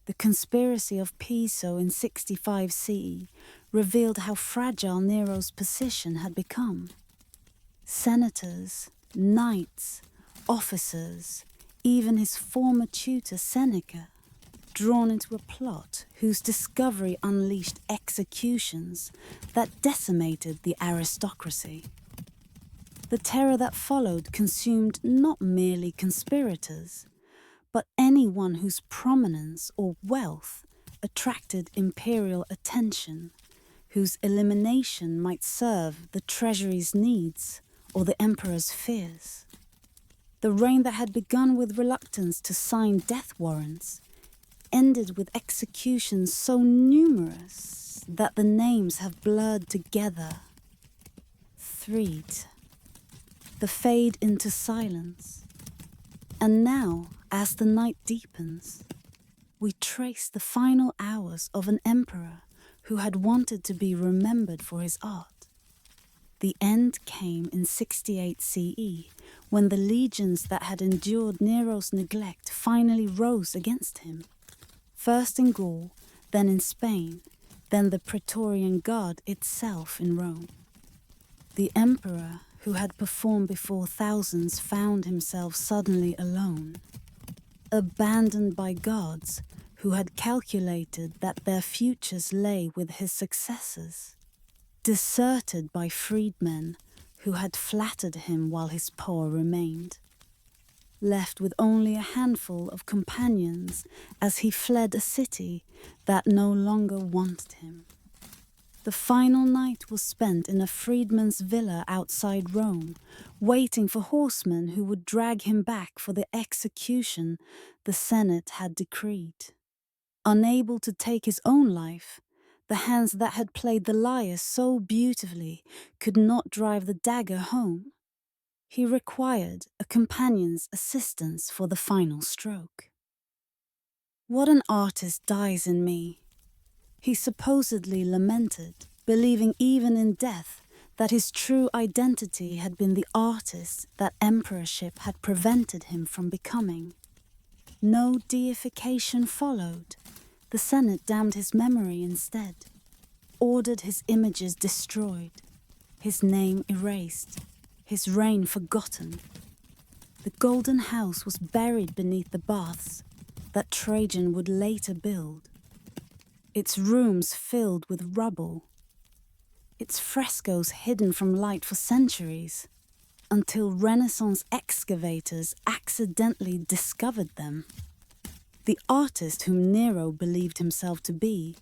The conspiracy of Piso in 65 CE revealed how fragile Nero's position had become. Senators, knights, officers, even his former tutor Seneca, drawn into a plot whose discovery unleashed executions that decimated the aristocracy. The terror that followed consumed not merely conspirators, but anyone whose prominence or wealth attracted imperial attention, whose elimination might serve the treasury's needs or the emperor's fears. The reign that had begun with reluctance to sign death warrants ended with executions so numerous that the names have blurred together. Threed. The fade into silence. And now, as the night deepens, we trace the final hours of an emperor who had wanted to be remembered for his art. The end came in 68 CE, when the legions that had endured Nero's neglect finally rose against him. First in Gaul, then in Spain, then the Praetorian Guard itself in Rome. The emperor who had performed before thousands found himself suddenly alone, abandoned by gods who had calculated that their futures lay with his successors, deserted by freedmen who had flattered him while his power remained, left with only a handful of companions as he fled a city that no longer wanted him. The final night was spent in a freedman's villa outside Rome, waiting for horsemen who would drag him back for the execution the Senate had decreed. Unable to take his own life, the hands that had played the lyre so beautifully could not drive the dagger home. He required a companion's assistance for the final stroke. "What an artist dies in me," he supposedly lamented, believing even in death that his true identity had been the artist that emperorship had prevented him from becoming. No deification followed. The Senate damned his memory instead, ordered his images destroyed, his name erased, his reign forgotten. The Golden House was buried beneath the baths that Trajan would later build, its rooms filled with rubble, its frescoes hidden from light for centuries, until Renaissance excavators accidentally discovered them. The artist whom Nero believed himself to be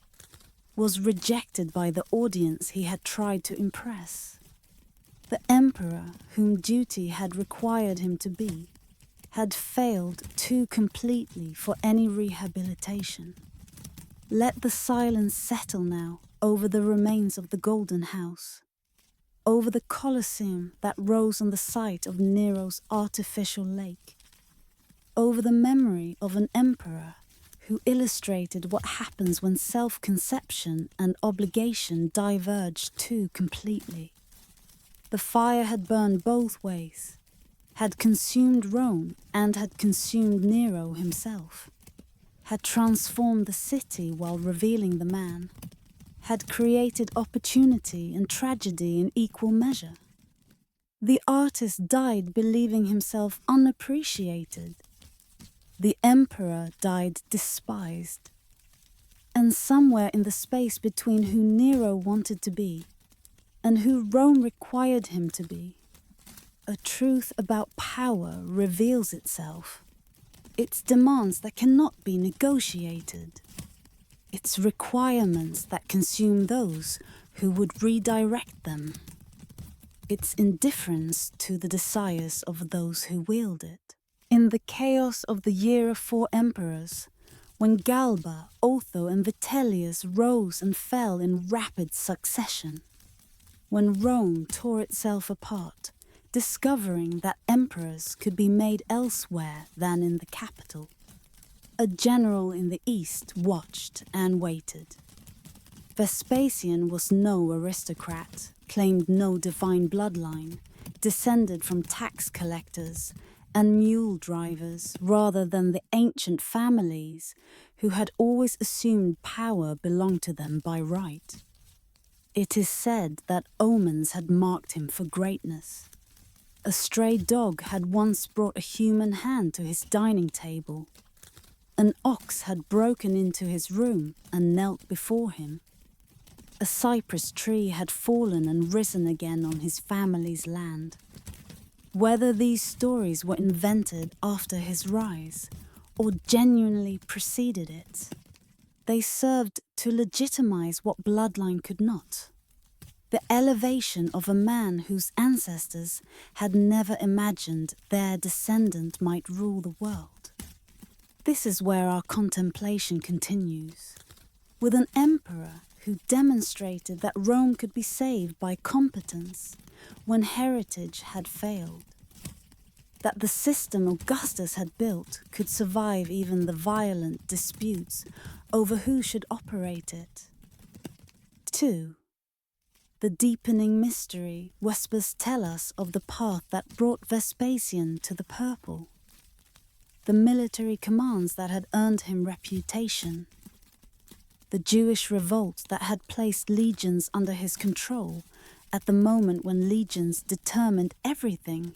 was rejected by the audience he had tried to impress. The emperor whom duty had required him to be had failed too completely for any rehabilitation. Let the silence settle now over the remains of the Golden House, over the Colosseum that rose on the site of Nero's artificial lake, over the memory of an emperor who illustrated what happens when self-conception and obligation diverge too completely. The fire had burned both ways, had consumed Rome and had consumed Nero himself, had transformed the city while revealing the man, had created opportunity and tragedy in equal measure. The artist died believing himself unappreciated. The emperor died despised. And somewhere in the space between who Nero wanted to be and who Rome required him to be, a truth about power reveals itself. Its demands that cannot be negotiated. Its requirements that consume those who would redirect them. Its indifference to the desires of those who wield it. In the chaos of the year of 4 emperors, when Galba, Otho and Vitellius rose and fell in rapid succession, when Rome tore itself apart, discovering that emperors could be made elsewhere than in the capital, a general in the east watched and waited. Vespasian was no aristocrat, claimed no divine bloodline, descended from tax collectors and mule drivers rather than the ancient families who had always assumed power belonged to them by right. It is said that omens had marked him for greatness. A stray dog had once brought a human hand to his dining table. An ox had broken into his room and knelt before him. A cypress tree had fallen and risen again on his family's land. Whether these stories were invented after his rise or genuinely preceded it, they served to legitimize what bloodline could not. The elevation of a man whose ancestors had never imagined their descendant might rule the world. This is where our contemplation continues, with an emperor who demonstrated that Rome could be saved by competence when heritage had failed, that the system Augustus had built could survive even the violent disputes over who should operate it. 2. The deepening mystery Vespers tell us of the path that brought Vespasian to the purple, the military commands that had earned him reputation, the Jewish revolt that had placed legions under his control at the moment when legions determined everything,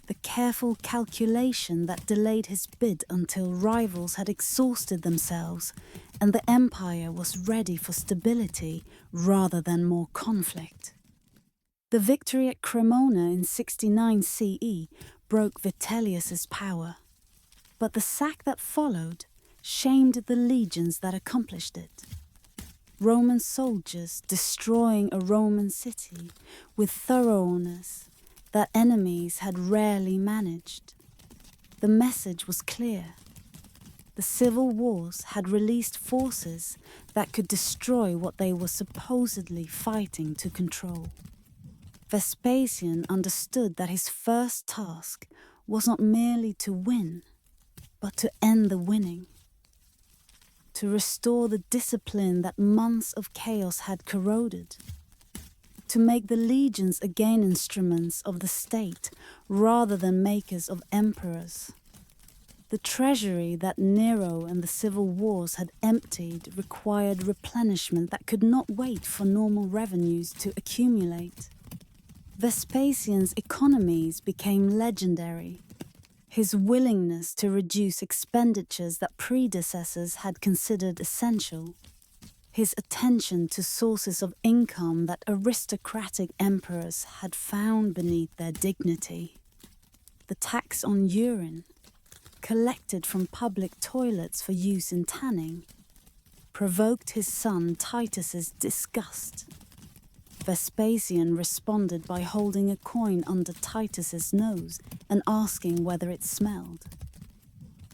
the careful calculation that delayed his bid until rivals had exhausted themselves and the empire was ready for stability rather than more conflict. The victory at Cremona in 69 CE broke Vitellius's power, but the sack that followed shamed the legions that accomplished it. Roman soldiers destroying a Roman city with thoroughness that enemies had rarely managed. The message was clear. The civil wars had released forces that could destroy what they were supposedly fighting to control. Vespasian understood that his first task was not merely to win, but to end the winning, to restore the discipline that months of chaos had corroded, to make the legions again instruments of the state rather than makers of emperors. The treasury that Nero and the civil wars had emptied required replenishment that could not wait for normal revenues to accumulate. Vespasian's economies became legendary. His willingness to reduce expenditures that predecessors had considered essential, his attention to sources of income that aristocratic emperors had found beneath their dignity, the tax on urine, collected from public toilets for use in tanning, provoked his son Titus's disgust. Vespasian responded by holding a coin under Titus's nose and asking whether it smelled.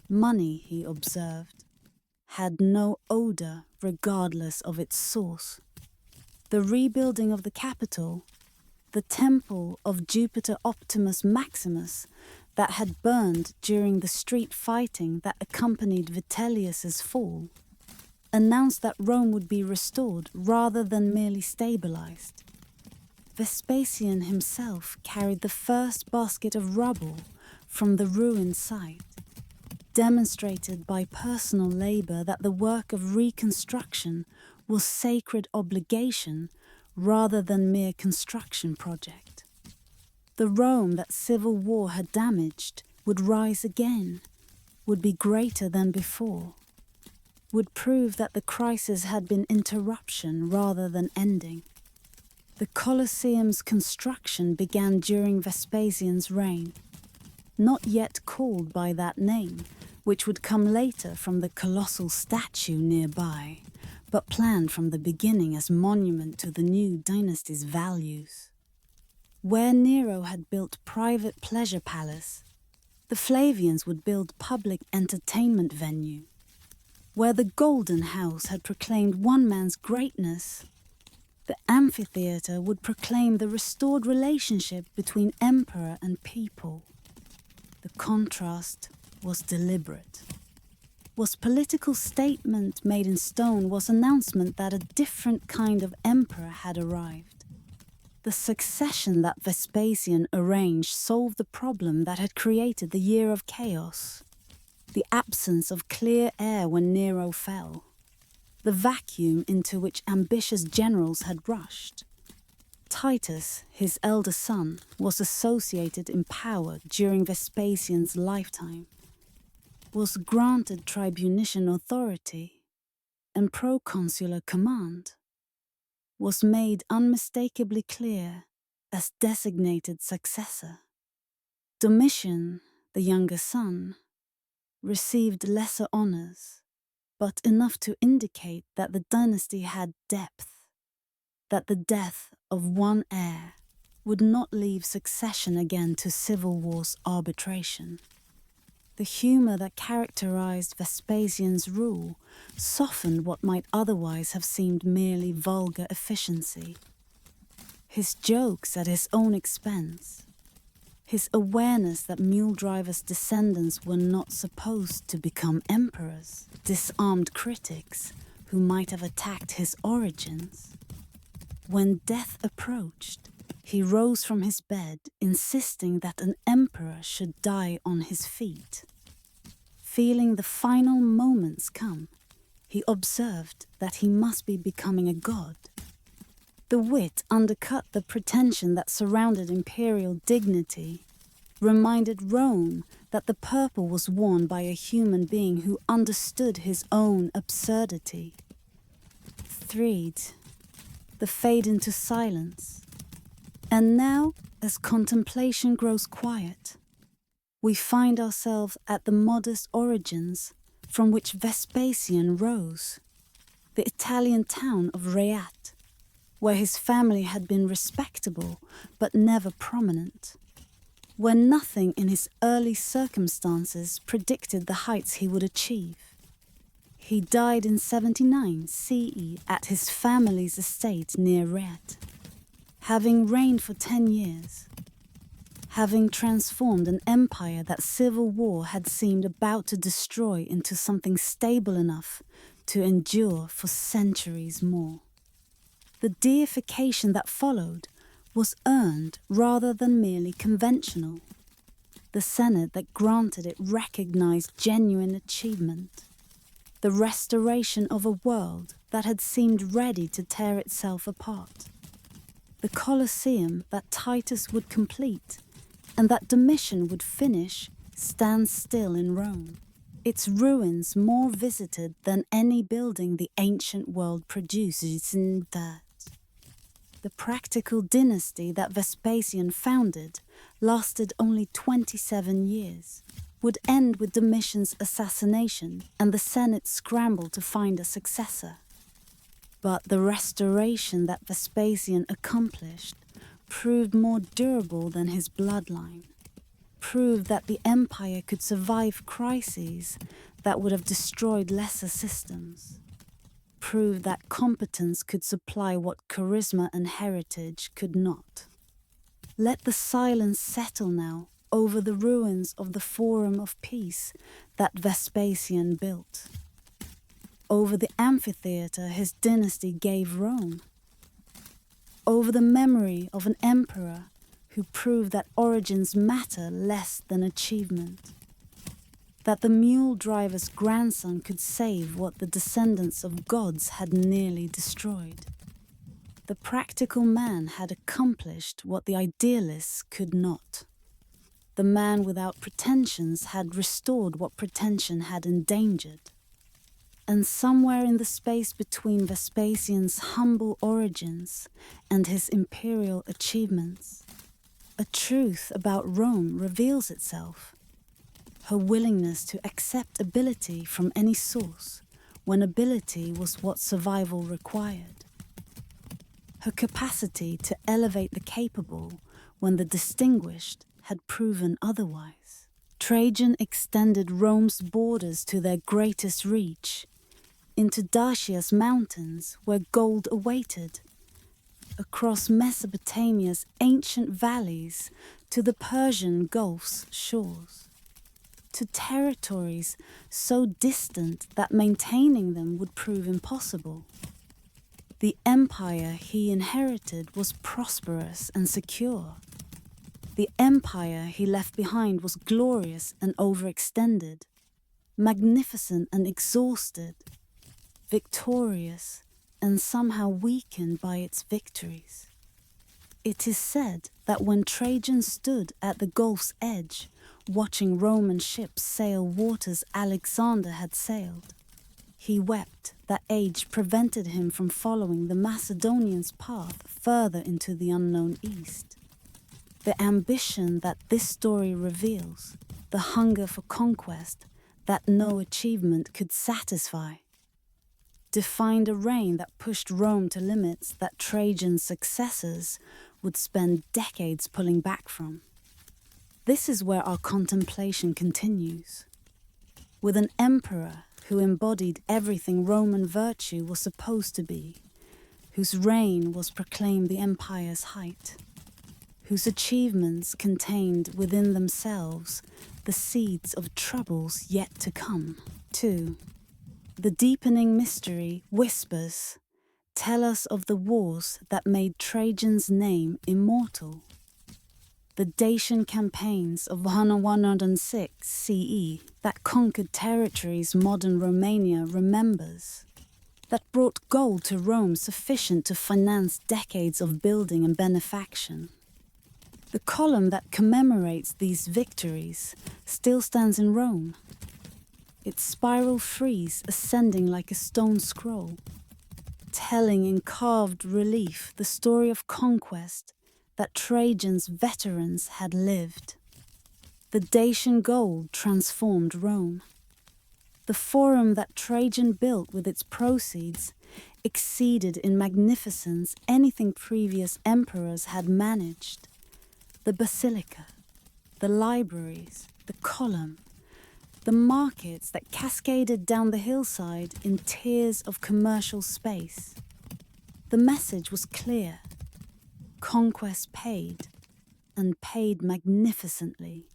Money, he observed, had no odor regardless of its source. The rebuilding of the Capitol, the temple of Jupiter Optimus Maximus that had burned during the street fighting that accompanied Vitellius's fall, announced that Rome would be restored rather than merely stabilized. Vespasian himself carried the first basket of rubble from the ruined site, demonstrated by personal labor that the work of reconstruction was sacred obligation rather than mere construction project. The Rome that civil war had damaged would rise again, would be greater than before, would prove that the crisis had been interruption rather than ending. The Colosseum's construction began during Vespasian's reign, not yet called by that name, which would come later from the colossal statue nearby, but planned from the beginning as monument to the new dynasty's values. Where Nero had built private pleasure palace, the Flavians would build public entertainment venue. Where the Golden House had proclaimed one man's greatness, the amphitheatre would proclaim the restored relationship between emperor and people. The contrast was deliberate. Was political statement made in stone, was announcement that a different kind of emperor had arrived. The succession that Vespasian arranged solved the problem that had created the year of chaos. The absence of clear air when Nero fell. The vacuum into which ambitious generals had rushed. Titus, his elder son, was associated in power during Vespasian's lifetime, was granted tribunician authority and proconsular command, was made unmistakably clear as designated successor. Domitian, the younger son, received lesser honors, but enough to indicate that the dynasty had depth, that the death of one heir would not leave succession again to civil war's arbitration. The humor that characterized Vespasian's rule softened what might otherwise have seemed merely vulgar efficiency. His jokes at his own expense, his awareness that mule drivers' descendants were not supposed to become emperors, disarmed critics who might have attacked his origins. When death approached, he rose from his bed, insisting that an emperor should die on his feet. Feeling the final moments come, he observed that he must be becoming a god. The wit undercut the pretension that surrounded imperial dignity, reminded Rome that the purple was worn by a human being who understood his own absurdity. Threed, the fade into silence. And now, as contemplation grows quiet, we find ourselves at the modest origins from which Vespasian rose, the Italian town of Reat, where his family had been respectable but never prominent, where nothing in his early circumstances predicted the heights he would achieve. He died in 79 CE at his family's estate near Reat. Having reigned for 10 years, having transformed an empire that civil war had seemed about to destroy into something stable enough to endure for centuries more. The deification that followed was earned rather than merely conventional. The Senate that granted it recognized genuine achievement. The restoration of a world that had seemed ready to tear itself apart. The Colosseum that Titus would complete and that Domitian would finish stands still in Rome, its ruins more visited than any building the ancient world produces in that. The practical dynasty that Vespasian founded lasted only 27 years, would end with Domitian's assassination and the Senate scramble to find a successor. But the restoration that Vespasian accomplished proved more durable than his bloodline, proved that the empire could survive crises that would have destroyed lesser systems, proved that competence could supply what charisma and heritage could not. Let the silence settle now over the ruins of the Forum of Peace that Vespasian built, over the amphitheater his dynasty gave Rome, over the memory of an emperor who proved that origins matter less than achievement, that the mule driver's grandson could save what the descendants of gods had nearly destroyed. The practical man had accomplished what the idealists could not. The man without pretensions had restored what pretension had endangered. And somewhere in the space between Vespasian's humble origins and his imperial achievements, a truth about Rome reveals itself. Her willingness to accept ability from any source when ability was what survival required. Her capacity to elevate the capable when the distinguished had proven otherwise. Trajan extended Rome's borders to their greatest reach, into Dacia's mountains where gold awaited, across Mesopotamia's ancient valleys to the Persian Gulf's shores, to territories so distant that maintaining them would prove impossible. The empire he inherited was prosperous and secure. The empire he left behind was glorious and overextended, magnificent and exhausted, victorious and somehow weakened by its victories. It is said that when Trajan stood at the Gulf's edge, watching Roman ships sail waters Alexander had sailed, he wept that age prevented him from following the Macedonians' path further into the unknown east. The ambition that this story reveals, the hunger for conquest that no achievement could satisfy, defined a reign that pushed Rome to limits that Trajan's successors would spend decades pulling back from. This is where our contemplation continues. With an emperor who embodied everything Roman virtue was supposed to be, whose reign was proclaimed the empire's height, whose achievements contained within themselves the seeds of troubles yet to come. 2. The deepening mystery whispers tell us of the wars that made Trajan's name immortal. The Dacian campaigns of 106 CE that conquered territories modern Romania remembers, that brought gold to Rome sufficient to finance decades of building and benefaction. The column that commemorates these victories still stands in Rome, its spiral frieze ascending like a stone scroll, telling in carved relief the story of conquest that Trajan's veterans had lived. The Dacian gold transformed Rome. The forum that Trajan built with its proceeds exceeded in magnificence anything previous emperors had managed. The basilica, the libraries, the column, the markets that cascaded down the hillside in tiers of commercial space. The message was clear. conquest paid, and paid magnificently,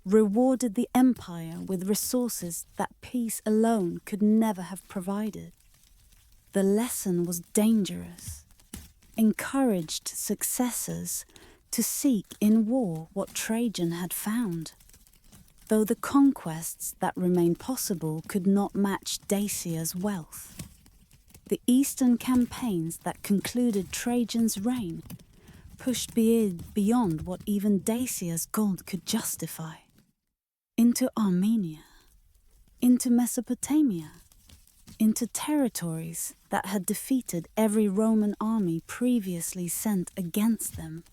rewarded the empire with resources that peace alone could never have provided. The lesson was dangerous, encouraged successors to seek in war what Trajan had found, though the conquests that remained possible could not match Dacia's wealth. The eastern campaigns that concluded Trajan's reign pushed beyond what even Dacia's gold could justify. Into Armenia, into Mesopotamia, into territories that had defeated every Roman army previously sent against them.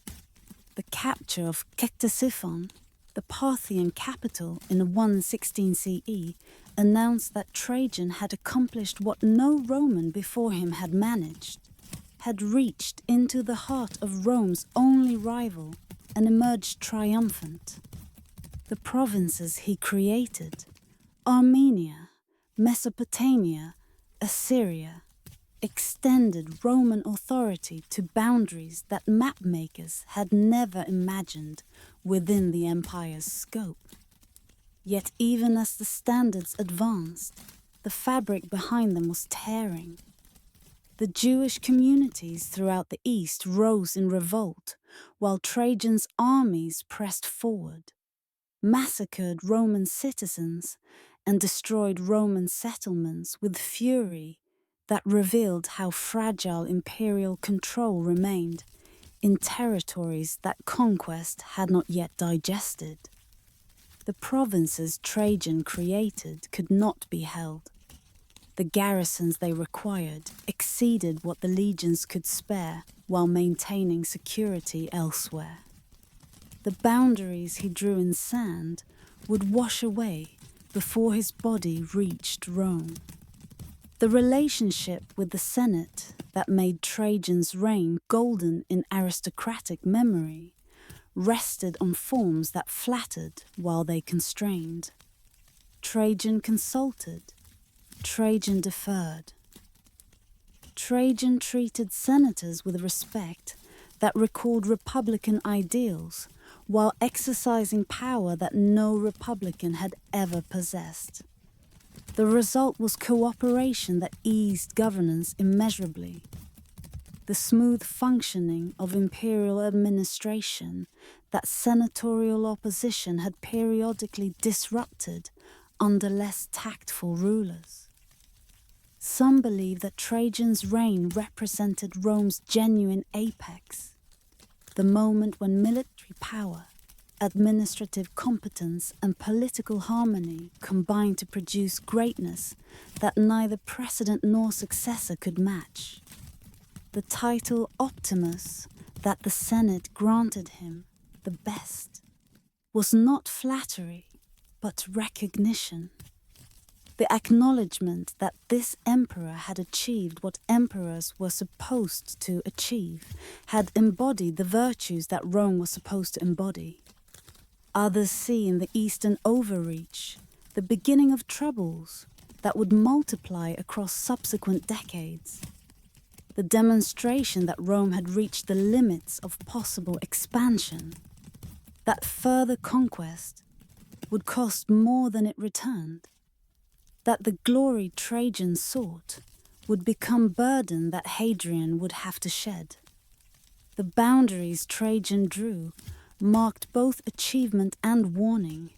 The capture of Ctesiphon, the Parthian capital, in 116 CE, announced that Trajan had accomplished what no Roman before him had managed, had reached into the heart of Rome's only rival and emerged triumphant. The provinces he created, Armenia, Mesopotamia, Assyria, extended Roman authority to boundaries that mapmakers had never imagined within the empire's scope. Yet even as the standards advanced, the fabric behind them was tearing. The Jewish communities throughout the East rose in revolt, while Trajan's armies pressed forward, massacred Roman citizens, and destroyed Roman settlements with fury that revealed how fragile imperial control remained in territories that conquest had not yet digested. The provinces Trajan created could not be held. The garrisons they required exceeded what the legions could spare while maintaining security elsewhere. The boundaries he drew in sand would wash away before his body reached Rome. The relationship with the Senate that made Trajan's reign golden in aristocratic memory rested on forms that flattered while they constrained. Trajan consulted, Trajan deferred. Trajan treated senators with respect that recalled republican ideals while exercising power that no republican had ever possessed. The result was cooperation that eased governance immeasurably. The smooth functioning of imperial administration that senatorial opposition had periodically disrupted under less tactful rulers. Some believe that Trajan's reign represented Rome's genuine apex, the moment when military power, administrative competence, and political harmony combined to produce greatness that neither precedent nor successor could match. The title Optimus that the Senate granted him, the best, was not flattery, but recognition. The acknowledgement that this emperor had achieved what emperors were supposed to achieve, had embodied the virtues that Rome was supposed to embody. Others see in the Eastern overreach the beginning of troubles that would multiply across subsequent decades. The demonstration that Rome had reached the limits of possible expansion, that further conquest would cost more than it returned, that the glory Trajan sought would become burden that Hadrian would have to shed. The boundaries Trajan drew marked both achievement and warning,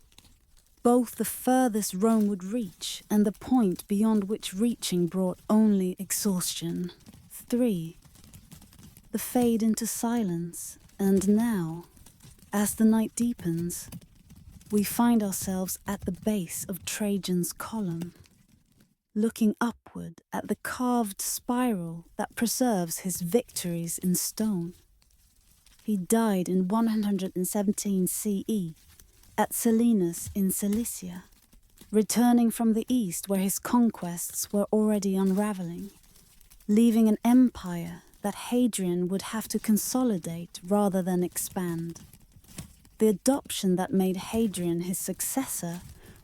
both the furthest Rome would reach and the point beyond which reaching brought only exhaustion. 3. The fade into silence, and now, as the night deepens, we find ourselves at the base of Trajan's column, looking upward at the carved spiral that preserves his victories in stone. He died in 117 CE at Selinus in Cilicia, returning from the east where his conquests were already unraveling, leaving an empire that Hadrian would have to consolidate rather than expand. The adoption that made Hadrian his successor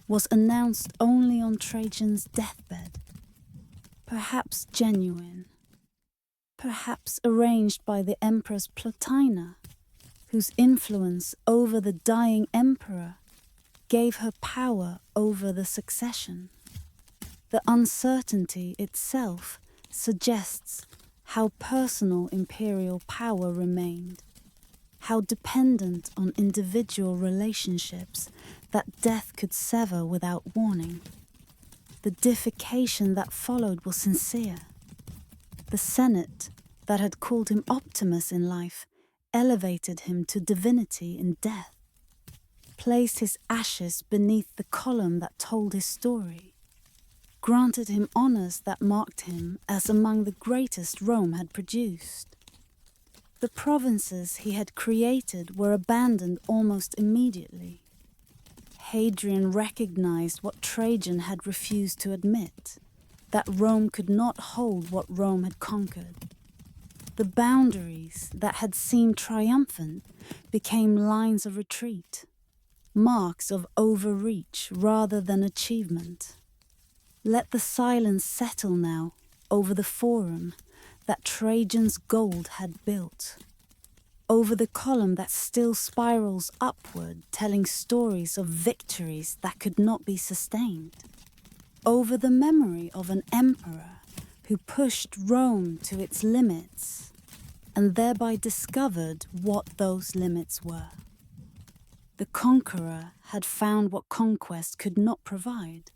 was announced only on Trajan's deathbed. Perhaps genuine, perhaps arranged by the Empress Plotina, whose influence over the dying emperor gave her power over the succession. The uncertainty itself suggests how personal imperial power remained, how dependent on individual relationships that death could sever without warning. The deification that followed was sincere. The Senate that had called him Optimus in life elevated him to divinity in death, placed his ashes beneath the column that told his story, granted him honors that marked him as among the greatest Rome had produced. The provinces he had created were abandoned almost immediately. Hadrian recognized what Trajan had refused to admit, that Rome could not hold what Rome had conquered. The boundaries that had seemed triumphant became lines of retreat, marks of overreach rather than achievement. Let the silence settle now over the forum that Trajan's gold had built, over the column that still spirals upward, telling stories of victories that could not be sustained, over the memory of an emperor who pushed Rome to its limits and thereby discovered what those limits were. The conqueror had found what conquest could not provide.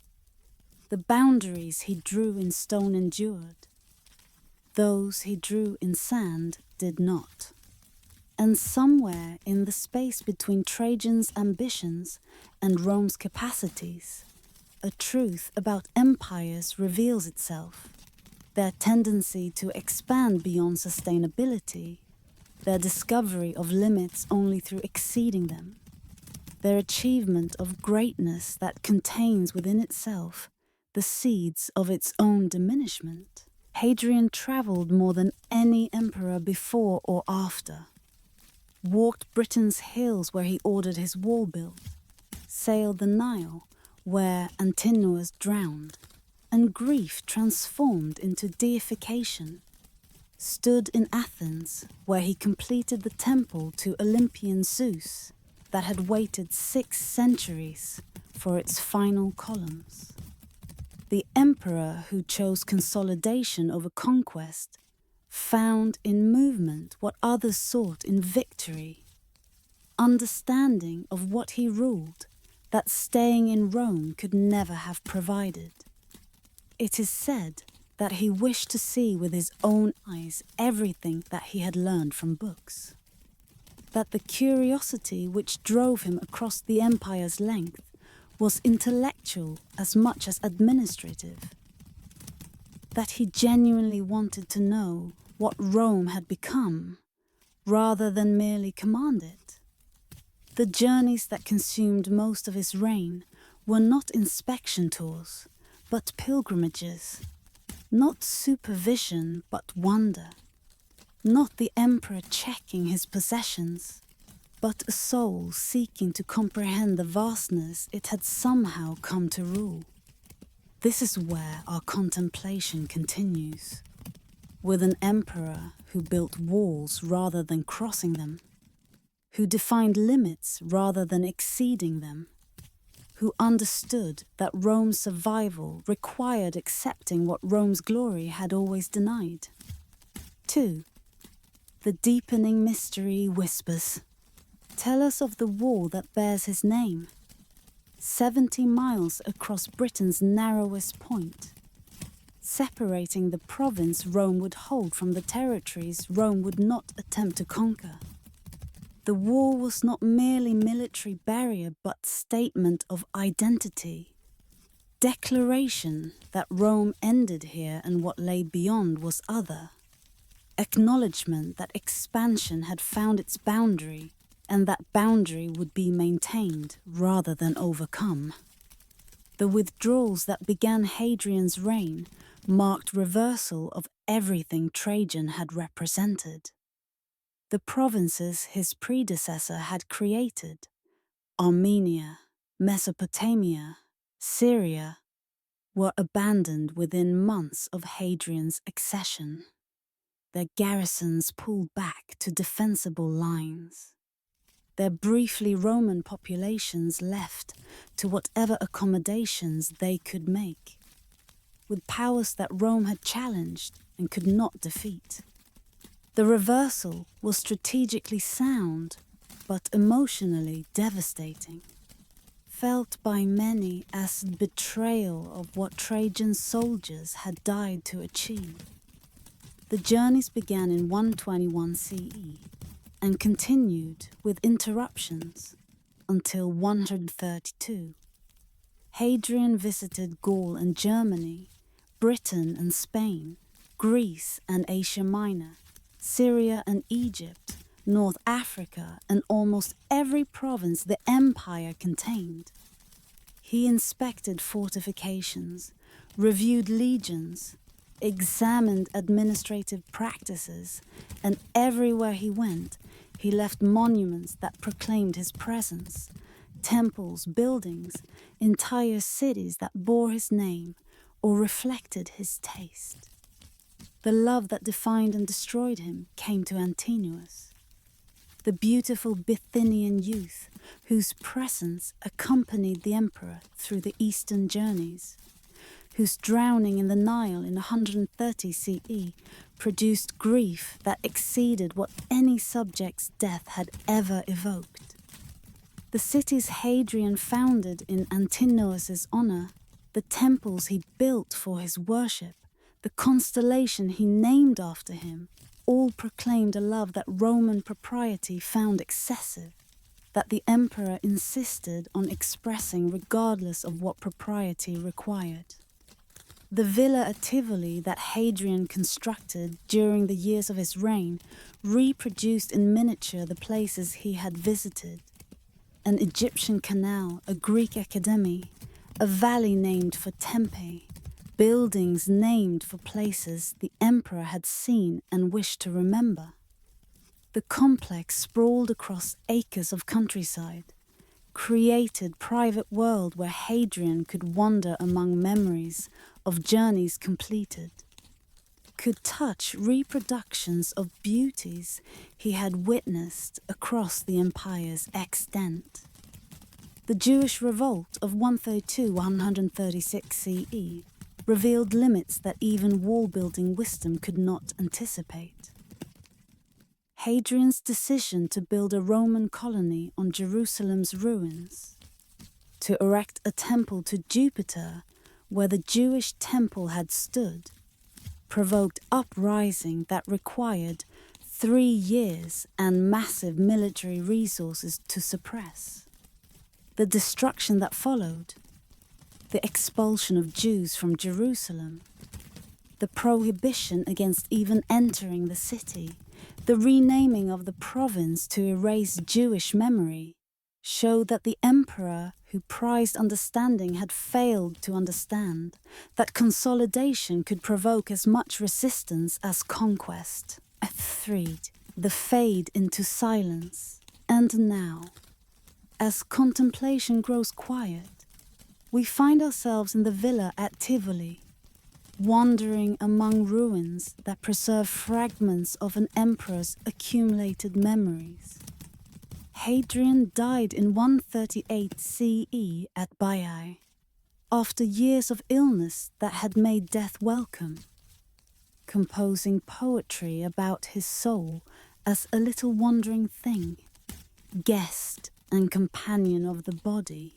The boundaries he drew in stone endured. Those he drew in sand did not. And somewhere in the space between Trajan's ambitions and Rome's capacities, a truth about empires reveals itself. Their tendency to expand beyond sustainability, their discovery of limits only through exceeding them, their achievement of greatness that contains within itself the seeds of its own diminishment. Hadrian traveled more than any emperor before or after, walked Britain's hills where he ordered his wall built, sailed the Nile where Antinous drowned, and grief transformed into deification, stood in Athens where he completed the temple to Olympian Zeus that had waited 6 centuries for its final columns. The emperor who chose consolidation over conquest found in movement what others sought in victory, understanding of what he ruled that staying in Rome could never have provided. It is said that he wished to see with his own eyes everything that he had learned from books, that the curiosity which drove him across the empire's length was intellectual as much as administrative, that he genuinely wanted to know what Rome had become, rather than merely command it. The journeys that consumed most of his reign were not inspection tours, but pilgrimages, not supervision, but wonder, not the emperor checking his possessions, but a soul seeking to comprehend the vastness it had somehow come to rule. This is where our contemplation continues, with an emperor who built walls rather than crossing them, who defined limits rather than exceeding them, who understood that Rome's survival required accepting what Rome's glory had always denied. 2. The deepening mystery whispers. Tell us of the wall that bears his name, 70 miles across Britain's narrowest point, separating the province Rome would hold from the territories Rome would not attempt to conquer. The wall was not merely military barrier but statement of identity, declaration that Rome ended here and what lay beyond was other, acknowledgement that expansion had found its boundary and that boundary would be maintained rather than overcome. The withdrawals that began Hadrian's reign marked reversal of everything Trajan had represented. The provinces his predecessor had created, Armenia, Mesopotamia, Syria, were abandoned within months of Hadrian's accession. their garrisons pulled back to defensible lines. Their briefly Roman populations left to whatever accommodations they could make, with powers that Rome had challenged and could not defeat. The reversal was strategically sound, but emotionally devastating, felt by many as betrayal of what Trajan's soldiers had died to achieve. The journeys began in 121 CE and continued with interruptions until 132. Hadrian visited Gaul and Germany, Britain and Spain, Greece and Asia Minor, Syria and Egypt, North Africa, and almost every province the empire contained. He inspected fortifications, reviewed legions, examined administrative practices, and everywhere he went, he left monuments that proclaimed his presence, temples, buildings, entire cities that bore his name or reflected his taste. The love that defined and destroyed him came to Antinous, the beautiful Bithynian youth whose presence accompanied the emperor through the eastern journeys, whose drowning in the Nile in 130 CE produced grief that exceeded what any subject's death had ever evoked. The cities Hadrian founded in Antinous' honor, the temples he built for his worship, the constellation he named after him, all proclaimed a love that Roman propriety found excessive, that the emperor insisted on expressing regardless of what propriety required. The villa at Tivoli that Hadrian constructed during the years of his reign reproduced in miniature the places he had visited. An Egyptian canal, a Greek academy, a valley named for Tempe, buildings named for places the emperor had seen and wished to remember. The complex sprawled across acres of countryside, created private world where Hadrian could wander among memories of journeys completed, could touch reproductions of beauties he had witnessed across the empire's extent. The Jewish revolt of 132-136 CE revealed limits that even wall-building wisdom could not anticipate. Hadrian's decision to build a Roman colony on Jerusalem's ruins, to erect a temple to Jupiter where the Jewish temple had stood, provoked uprising that required 3 years and massive military resources to suppress. The destruction that followed, the expulsion of Jews from Jerusalem, the prohibition against even entering the city, the renaming of the province to erase Jewish memory, showed that the emperor who prized understanding had failed to understand that consolidation could provoke as much resistance as conquest. A thread, the fade into silence. And now, as contemplation grows quiet, we find ourselves in the villa at Tivoli, wandering among ruins that preserve fragments of an emperor's accumulated memories. Hadrian died in 138 CE at Baiae, after years of illness that had made death welcome, composing poetry about his soul as a little wandering thing, guest and companion of the body,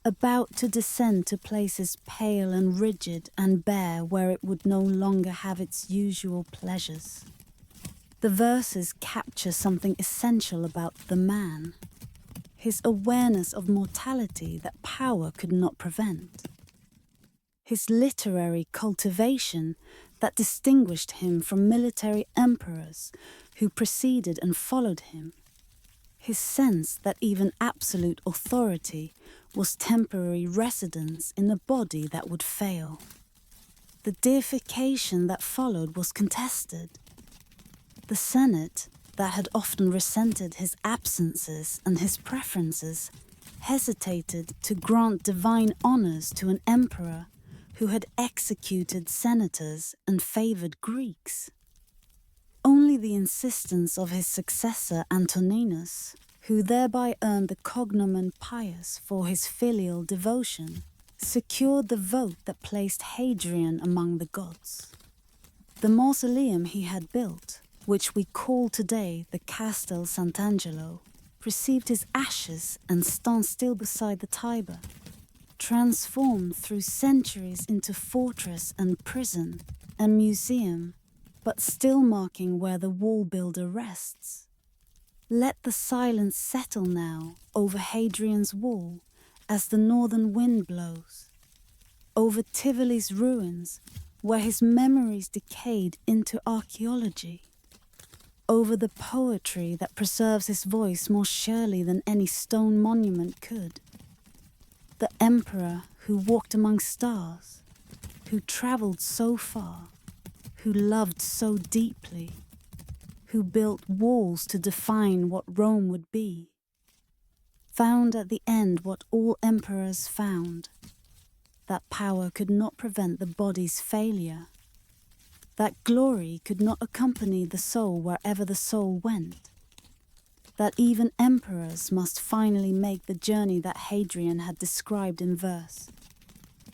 about to descend to places pale and rigid and bare where it would no longer have its usual pleasures. The verses capture something essential about the man, his awareness of mortality that power could not prevent, his literary cultivation that distinguished him from military emperors who preceded and followed him, his sense that even absolute authority was temporary residence in a body that would fail. The deification that followed was contested. The Senate, that had often resented his absences and his preferences, hesitated to grant divine honors to an emperor who had executed senators and favored Greeks. only the insistence of his successor Antoninus, who thereby earned the cognomen Pius for his filial devotion, secured the vote that placed Hadrian among the gods. The mausoleum he had built, which we call today the Castel Sant'Angelo, received his ashes and stands still beside the Tiber, transformed through centuries into fortress and prison and museum, but still marking where the wall builder rests. Let the silence settle now over Hadrian's wall as the northern wind blows, over Tivoli's ruins where his memories decayed into archaeology, over the poetry that preserves his voice more surely than any stone monument could. The emperor who walked among stars, who travelled so far, who loved so deeply, who built walls to define what Rome would be, found at the end what all emperors found, that power could not prevent the body's failure, that glory could not accompany the soul wherever the soul went, that even emperors must finally make the journey that Hadrian had described in verse,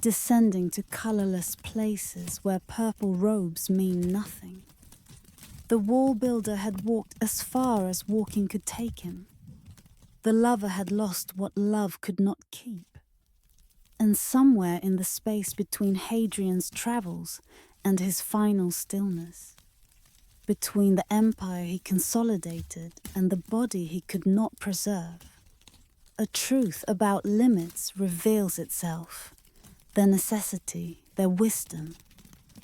descending to colourless places where purple robes mean nothing. The wall builder had walked as far as walking could take him. The lover had lost what love could not keep. And somewhere in the space between Hadrian's travels and his final stillness, between the empire he consolidated and the body he could not preserve, a truth about limits reveals itself, their necessity, their wisdom,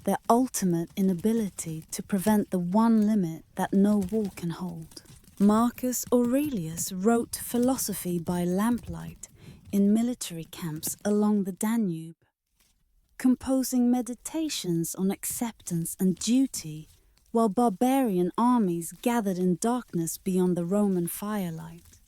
their ultimate inability to prevent the one limit that no wall can hold. Marcus Aurelius wrote philosophy by lamplight in military camps along the Danube, composing meditations on acceptance and duty while barbarian armies gathered in darkness beyond the Roman firelight.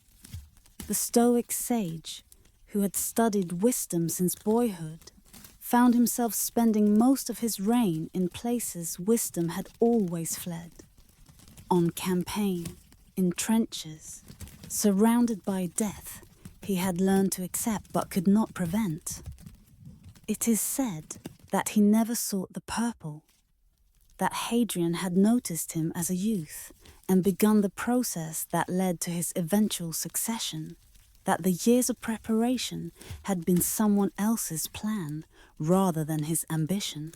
The Stoic sage, who had studied wisdom since boyhood, found himself spending most of his reign in places wisdom had always fled. On campaign, in trenches, surrounded by death, he had learned to accept but could not prevent. It is said that he never sought the purple, that Hadrian had noticed him as a youth and begun the process that led to his eventual succession, that the years of preparation had been someone else's plan rather than his ambition.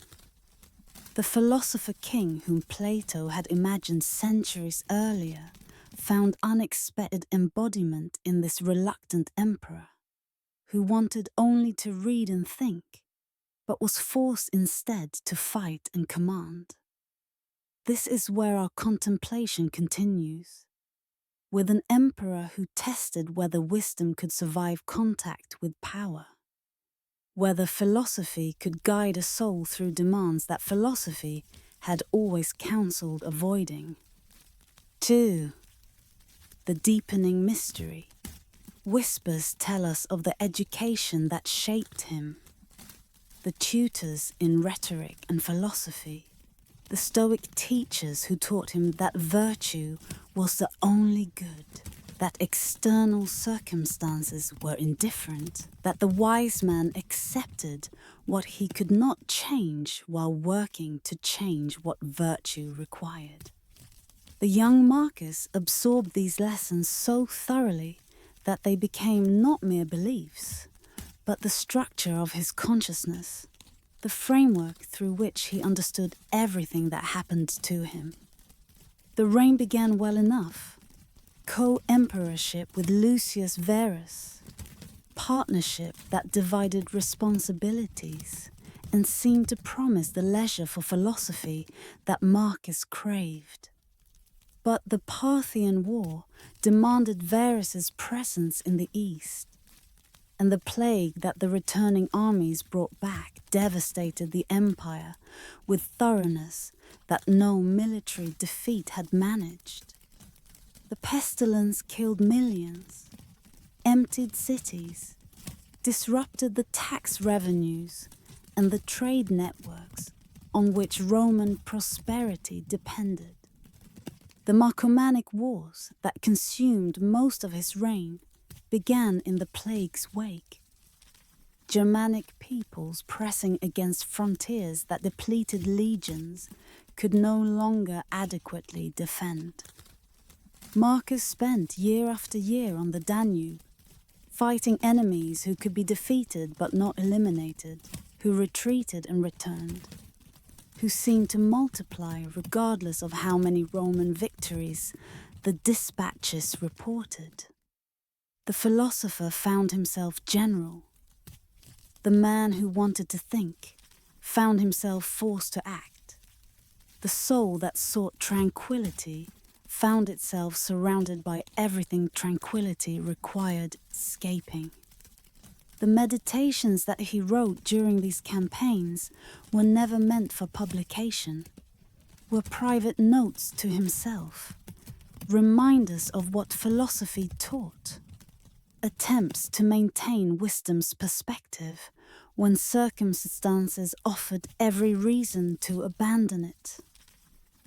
The philosopher king whom Plato had imagined centuries earlier found unexpected embodiment in this reluctant emperor, who wanted only to read and think, but was forced instead to fight and command. This is where our contemplation continues, with an emperor who tested whether wisdom could survive contact with power, whether philosophy could guide a soul through demands that philosophy had always counselled avoiding. 2. The deepening mystery. Whispers tell us of the education that shaped him, the tutors in rhetoric and philosophy, the Stoic teachers who taught him that virtue was the only good, that external circumstances were indifferent, that the wise man accepted what he could not change while working to change what virtue required. The young Marcus absorbed these lessons so thoroughly that they became not mere beliefs, but the structure of his consciousness, the framework through which he understood everything that happened to him. The reign began well enough. Co-emperorship with Lucius Verus, partnership that divided responsibilities and seemed to promise the leisure for philosophy that Marcus craved. But the Parthian War demanded Verus's presence in the east, and the plague that the returning armies brought back devastated the empire with thoroughness that no military defeat had managed. The pestilence killed millions, emptied cities, disrupted the tax revenues and the trade networks on which Roman prosperity depended. The Marcomannic Wars that consumed most of his reign began in the plague's wake. Germanic peoples pressing against frontiers that depleted legions could no longer adequately defend. Marcus spent year after year on the Danube, fighting enemies who could be defeated but not eliminated, who retreated and returned, who seemed to multiply regardless of how many Roman victories the dispatches reported. The philosopher found himself general. The man who wanted to think found himself forced to act. The soul that sought tranquility found itself surrounded by everything tranquility required escaping. The meditations that he wrote during these campaigns were never meant for publication, were private notes to himself, reminders of what philosophy taught, attempts to maintain wisdom's perspective when circumstances offered every reason to abandon it.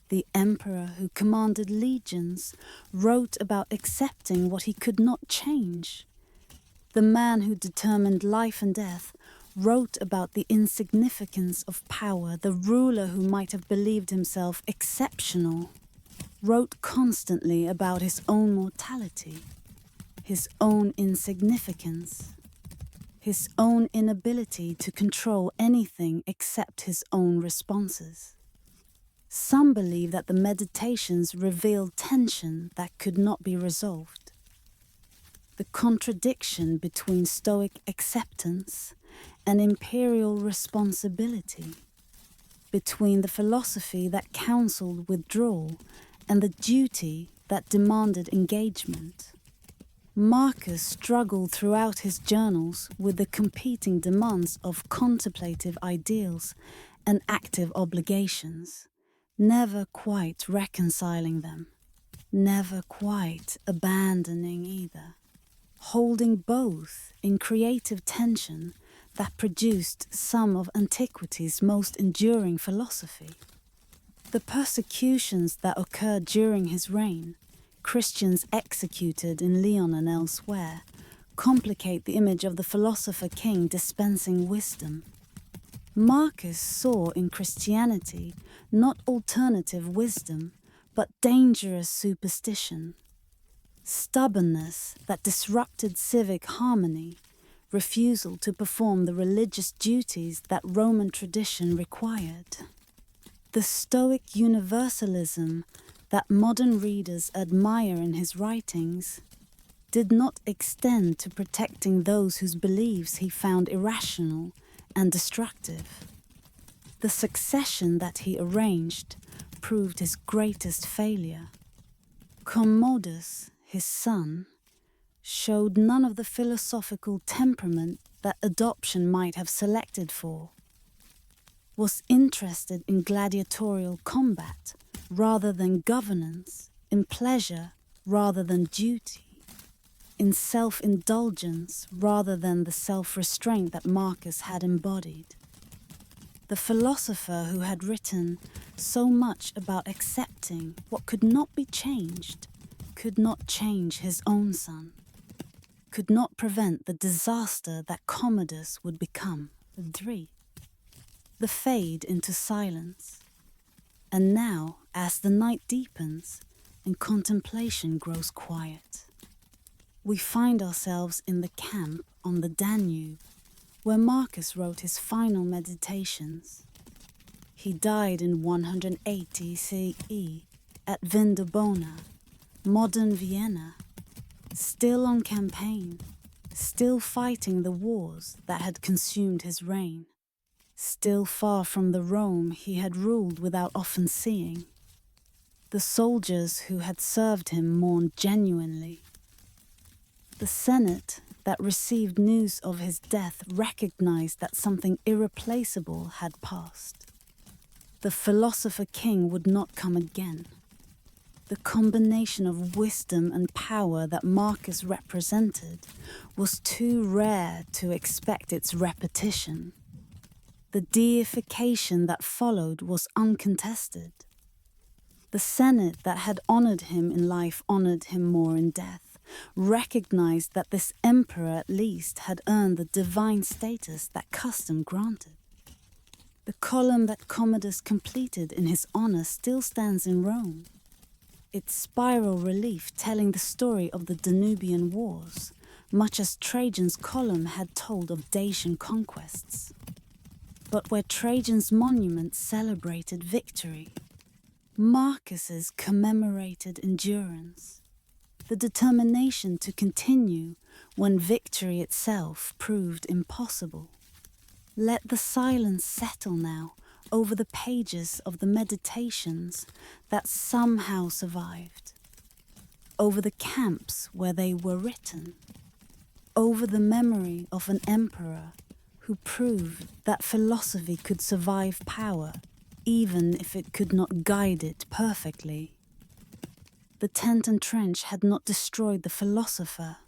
The emperor who commanded legions wrote about accepting what he could not change. The man who determined life and death wrote about the insignificance of power. The ruler who might have believed himself exceptional wrote constantly about his own mortality, his own insignificance, his own inability to control anything except his own responses. Some believe that the meditations revealed tension that could not be resolved. The contradiction between Stoic acceptance and imperial responsibility, between the philosophy that counseled withdrawal and the duty that demanded engagement. Marcus struggled throughout his journals with the competing demands of contemplative ideals and active obligations, never quite reconciling them, never quite abandoning either, holding both in creative tension that produced some of antiquity's most enduring philosophy. The persecutions that occurred during his reign, Christians executed in Lyon and elsewhere, complicate the image of the philosopher king dispensing wisdom. Marcus saw in Christianity not alternative wisdom, but dangerous superstition, stubbornness that disrupted civic harmony, refusal to perform the religious duties that Roman tradition required. The Stoic universalism that modern readers admire in his writings did not extend to protecting those whose beliefs he found irrational and destructive. The succession that he arranged proved his greatest failure. Commodus, his son, showed none of the philosophical temperament that adoption might have selected for, was interested in gladiatorial combat rather than governance, in pleasure rather than duty, in self-indulgence rather than the self-restraint that Marcus had embodied. The philosopher who had written so much about accepting what could not be changed could not change his own son, could not prevent the disaster that Commodus would become. 3. The fade into silence. And now, as the night deepens and contemplation grows quiet, we find ourselves in the camp on the Danube, where Marcus wrote his final meditations. He died in 180 CE at Vindobona, modern Vienna, still on campaign, still fighting the wars that had consumed his reign, still far from the Rome he had ruled without often seeing. The soldiers who had served him mourned genuinely. The Senate that received news of his death recognized that something irreplaceable had passed. The philosopher king would not come again. The combination of wisdom and power that Marcus represented was too rare to expect its repetition. The deification that followed was uncontested. The Senate that had honored him in life honored him more in death, recognized that this emperor at least had earned the divine status that custom granted. The column that Commodus completed in his honor still stands in Rome, its spiral relief telling the story of the Danubian Wars, much as Trajan's column had told of Dacian conquests. But where Trajan's monument celebrated victory, Marcus's commemorated endurance, the determination to continue when victory itself proved impossible. Let the silence settle now over the pages of the meditations that somehow survived, over the camps where they were written, over the memory of an emperor who proved that philosophy could survive power even if it could not guide it perfectly. The tent and trench had not destroyed the philosopher.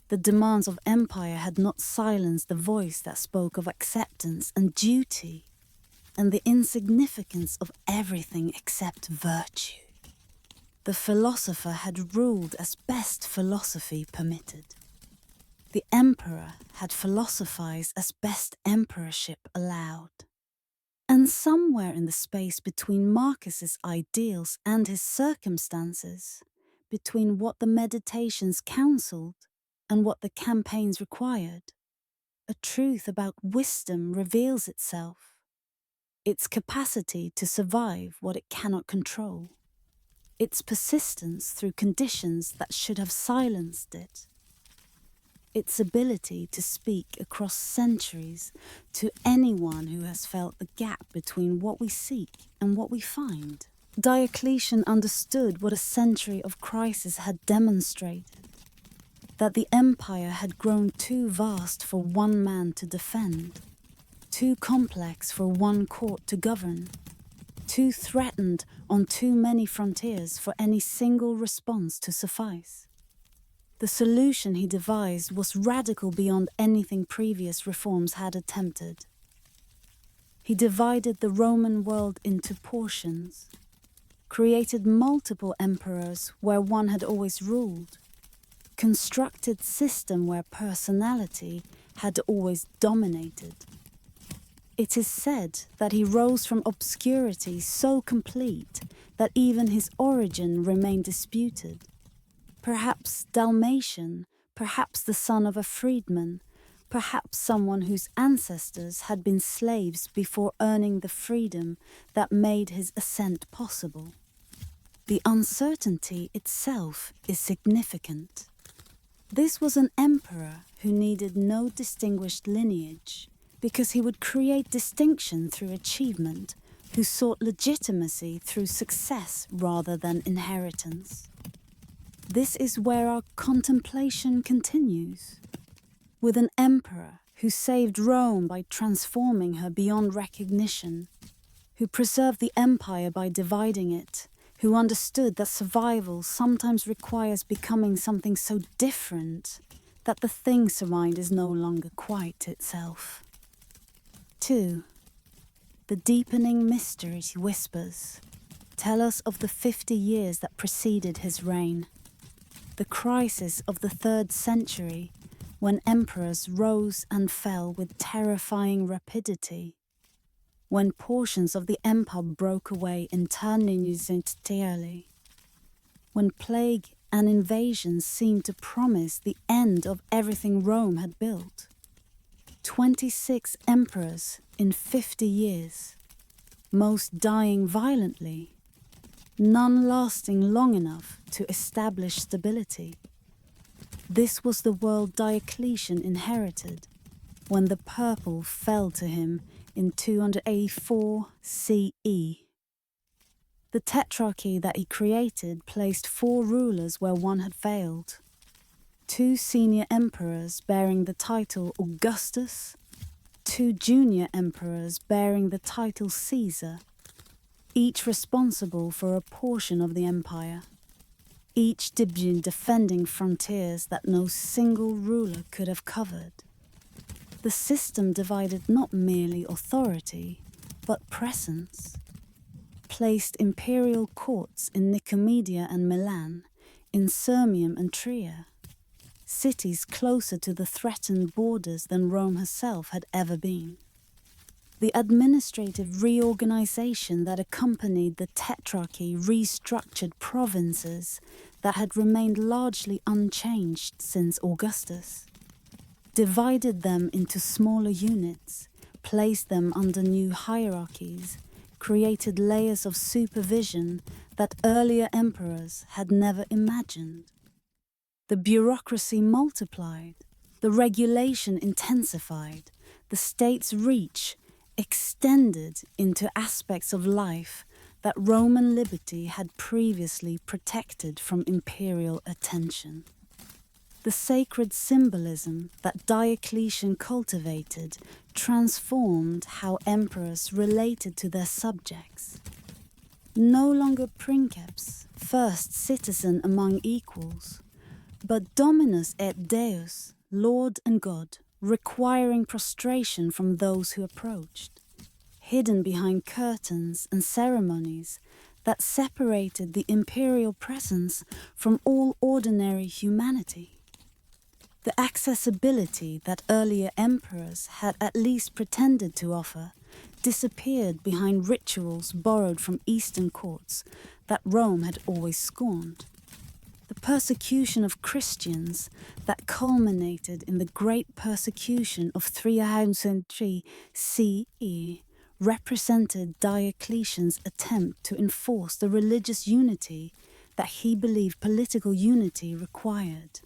The demands of empire had not silenced the voice that spoke of acceptance and duty, and the insignificance of everything except virtue. The philosopher had ruled as best philosophy permitted. The emperor had philosophized as best emperorship allowed. And somewhere in the space between Marcus's ideals and his circumstances, between what the meditations counseled and what the campaigns required, a truth about wisdom reveals itself, its capacity to survive what it cannot control, its persistence through conditions that should have silenced it, its ability to speak across centuries to anyone who has felt the gap between what we seek and what we find. Diocletian understood what a century of crisis had demonstrated, that the empire had grown too vast for one man to defend, too complex for one court to govern, too threatened on too many frontiers for any single response to suffice. The solution he devised was radical beyond anything previous reforms had attempted. He divided the Roman world into portions, created multiple emperors where one had always ruled, constructed system where personality had always dominated. It is said that he rose from obscurity so complete that even his origin remained disputed. Perhaps Dalmatian, perhaps the son of a freedman, perhaps someone whose ancestors had been slaves before earning the freedom that made his ascent possible. The uncertainty itself is significant. This was an emperor who needed no distinguished lineage, because he would create distinction through achievement, who sought legitimacy through success rather than inheritance. This is where our contemplation continues, with an emperor who saved Rome by transforming her beyond recognition, who preserved the empire by dividing it, who understood that survival sometimes requires becoming something so different that the thing surrounded is no longer quite itself. 2. The deepening mysteries whispers tell us of the 50 years that preceded his reign, the crisis of the 3rd century, when emperors rose and fell with terrifying rapidity, when portions of the empire broke away entirely, when plague and invasions seemed to promise the end of everything Rome had built. 26 emperors in 50 years, most dying violently, none lasting long enough to establish stability. This was the world Diocletian inherited when the purple fell to him in 284 CE. The tetrarchy that he created placed 4 rulers where one had failed. 2 senior emperors bearing the title Augustus, 2 junior emperors bearing the title Caesar, each responsible for a portion of the empire, each defending frontiers that no single ruler could have covered. The system divided not merely authority, but presence. placed imperial courts in Nicomedia and Milan, in Sirmium and Trier, cities closer to the threatened borders than Rome herself had ever been. The administrative reorganization that accompanied the tetrarchy restructured provinces that had remained largely unchanged since Augustus, divided them into smaller units, placed them under new hierarchies, created layers of supervision that earlier emperors had never imagined. The bureaucracy multiplied, the regulation intensified, the state's reach extended into aspects of life that Roman liberty had previously protected from imperial attention. The sacred symbolism that Diocletian cultivated transformed how emperors related to their subjects. No longer princeps, first citizen among equals, but dominus et deus, Lord and God, requiring prostration from those who approached, hidden behind curtains and ceremonies that separated the imperial presence from all ordinary humanity. The accessibility that earlier emperors had at least pretended to offer disappeared behind rituals borrowed from Eastern courts that Rome had always scorned. The persecution of Christians that culminated in the Great Persecution of 303 CE represented Diocletian's attempt to enforce the religious unity that he believed political unity required.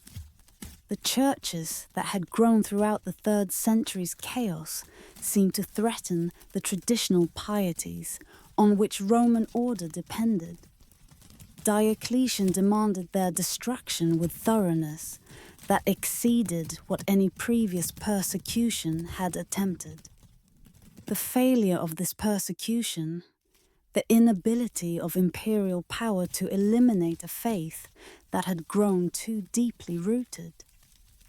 The churches that had grown throughout the 3rd century's chaos seemed to threaten the traditional pieties on which Roman order depended. Diocletian demanded their destruction with thoroughness that exceeded what any previous persecution had attempted. The failure of this persecution, the inability of imperial power to eliminate a faith that had grown too deeply rooted,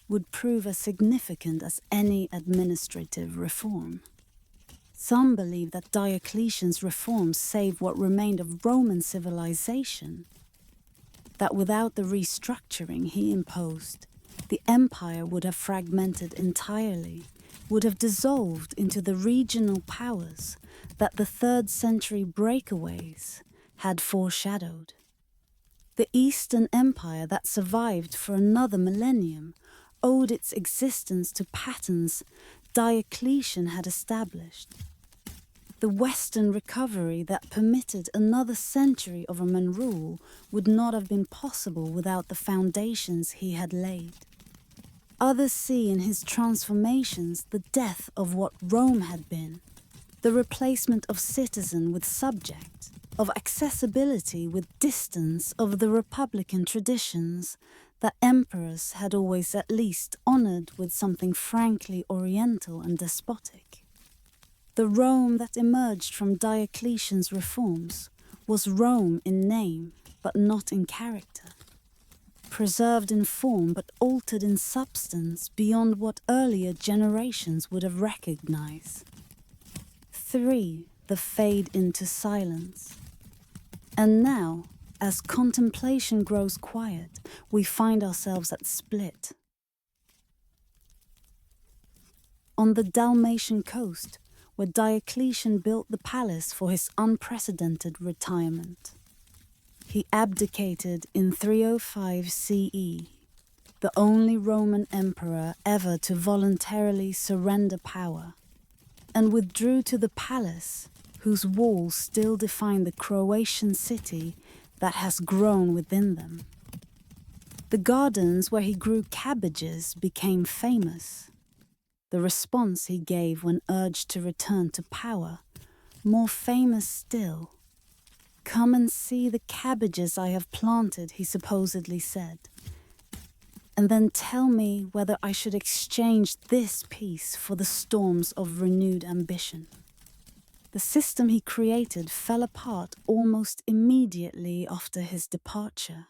would prove as significant as any administrative reform. Some believe that Diocletian's reforms saved what remained of Roman civilization, that without the restructuring he imposed, the empire would have fragmented entirely, would have dissolved into the regional powers that the 3rd century breakaways had foreshadowed. The Eastern Empire that survived for another millennium owed its existence to patterns Diocletian had established. The Western recovery that permitted another century of Roman rule would not have been possible without the foundations he had laid. Others see in his transformations the death of what Rome had been, the replacement of citizen with subject, of accessibility with distance, of the republican traditions that emperors had always at least honored with something frankly oriental and despotic. The Rome that emerged from Diocletian's reforms was Rome in name, but not in character. Preserved in form, but altered in substance beyond what earlier generations would have recognized. 3. The fade into silence. And now, as contemplation grows quiet, we find ourselves at split. On the Dalmatian coast, where Diocletian built the palace for his unprecedented retirement. He abdicated in 305 CE, the only Roman emperor ever to voluntarily surrender power, and withdrew to the palace, whose walls still define the Croatian city that has grown within them. The gardens where he grew cabbages became famous. The response he gave when urged to return to power, more famous still. "Come and see the cabbages I have planted," he supposedly said, "and then tell me whether I should exchange this peace for the storms of renewed ambition." The system he created fell apart almost immediately after his departure.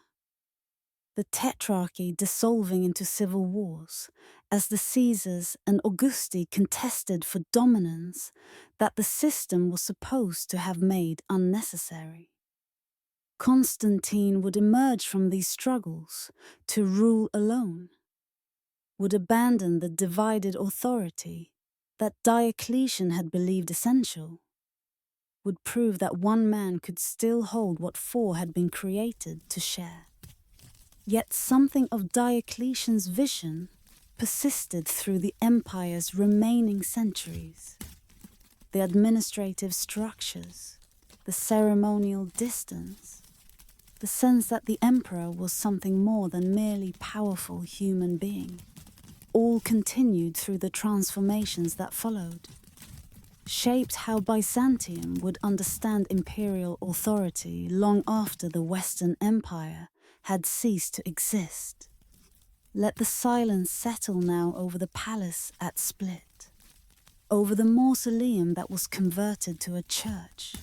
The tetrarchy dissolving into civil wars, as the Caesars and Augusti contested for dominance that the system was supposed to have made unnecessary. Constantine would emerge from these struggles to rule alone, would abandon the divided authority that Diocletian had believed essential, would prove that one man could still hold what four had been created to share. Yet something of Diocletian's vision persisted through the empire's remaining centuries. The administrative structures, the ceremonial distance, the sense that the emperor was something more than merely powerful human being, all continued through the transformations that followed, shaped how Byzantium would understand imperial authority long after the Western Empire had ceased to exist. Let the silence settle now over the palace at Split, over the mausoleum that was converted to a church,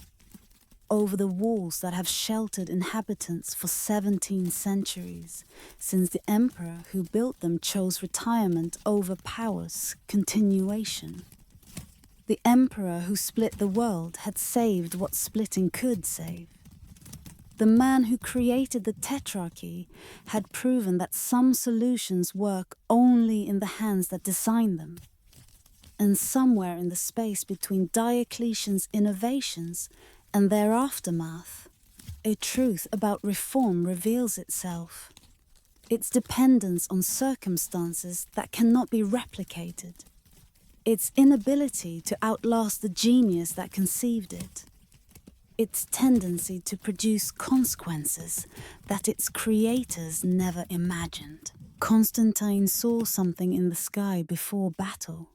over the walls that have sheltered inhabitants for 17 centuries, since the emperor who built them chose retirement over power's continuation. The emperor who split the world had saved what splitting could save. The man who created the tetrarchy had proven that some solutions work only in the hands that design them. And somewhere in the space between Diocletian's innovations and their aftermath, a truth about reform reveals itself. Its dependence on circumstances that cannot be replicated. Its inability to outlast the genius that conceived it. Its tendency to produce consequences that its creators never imagined. Constantine saw something in the sky before battle.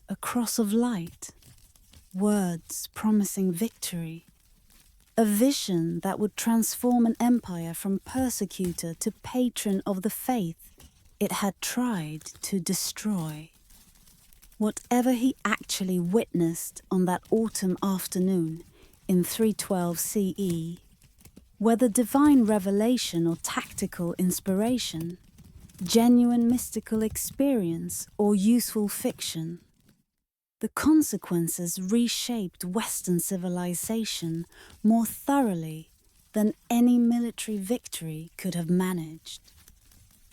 A cross of light. Words promising victory, a vision that would transform an empire from persecutor to patron of the faith it had tried to destroy. Whatever he actually witnessed on that autumn afternoon in 312 CE, whether divine revelation or tactical inspiration, genuine mystical experience or useful fiction, the consequences reshaped Western civilization more thoroughly than any military victory could have managed.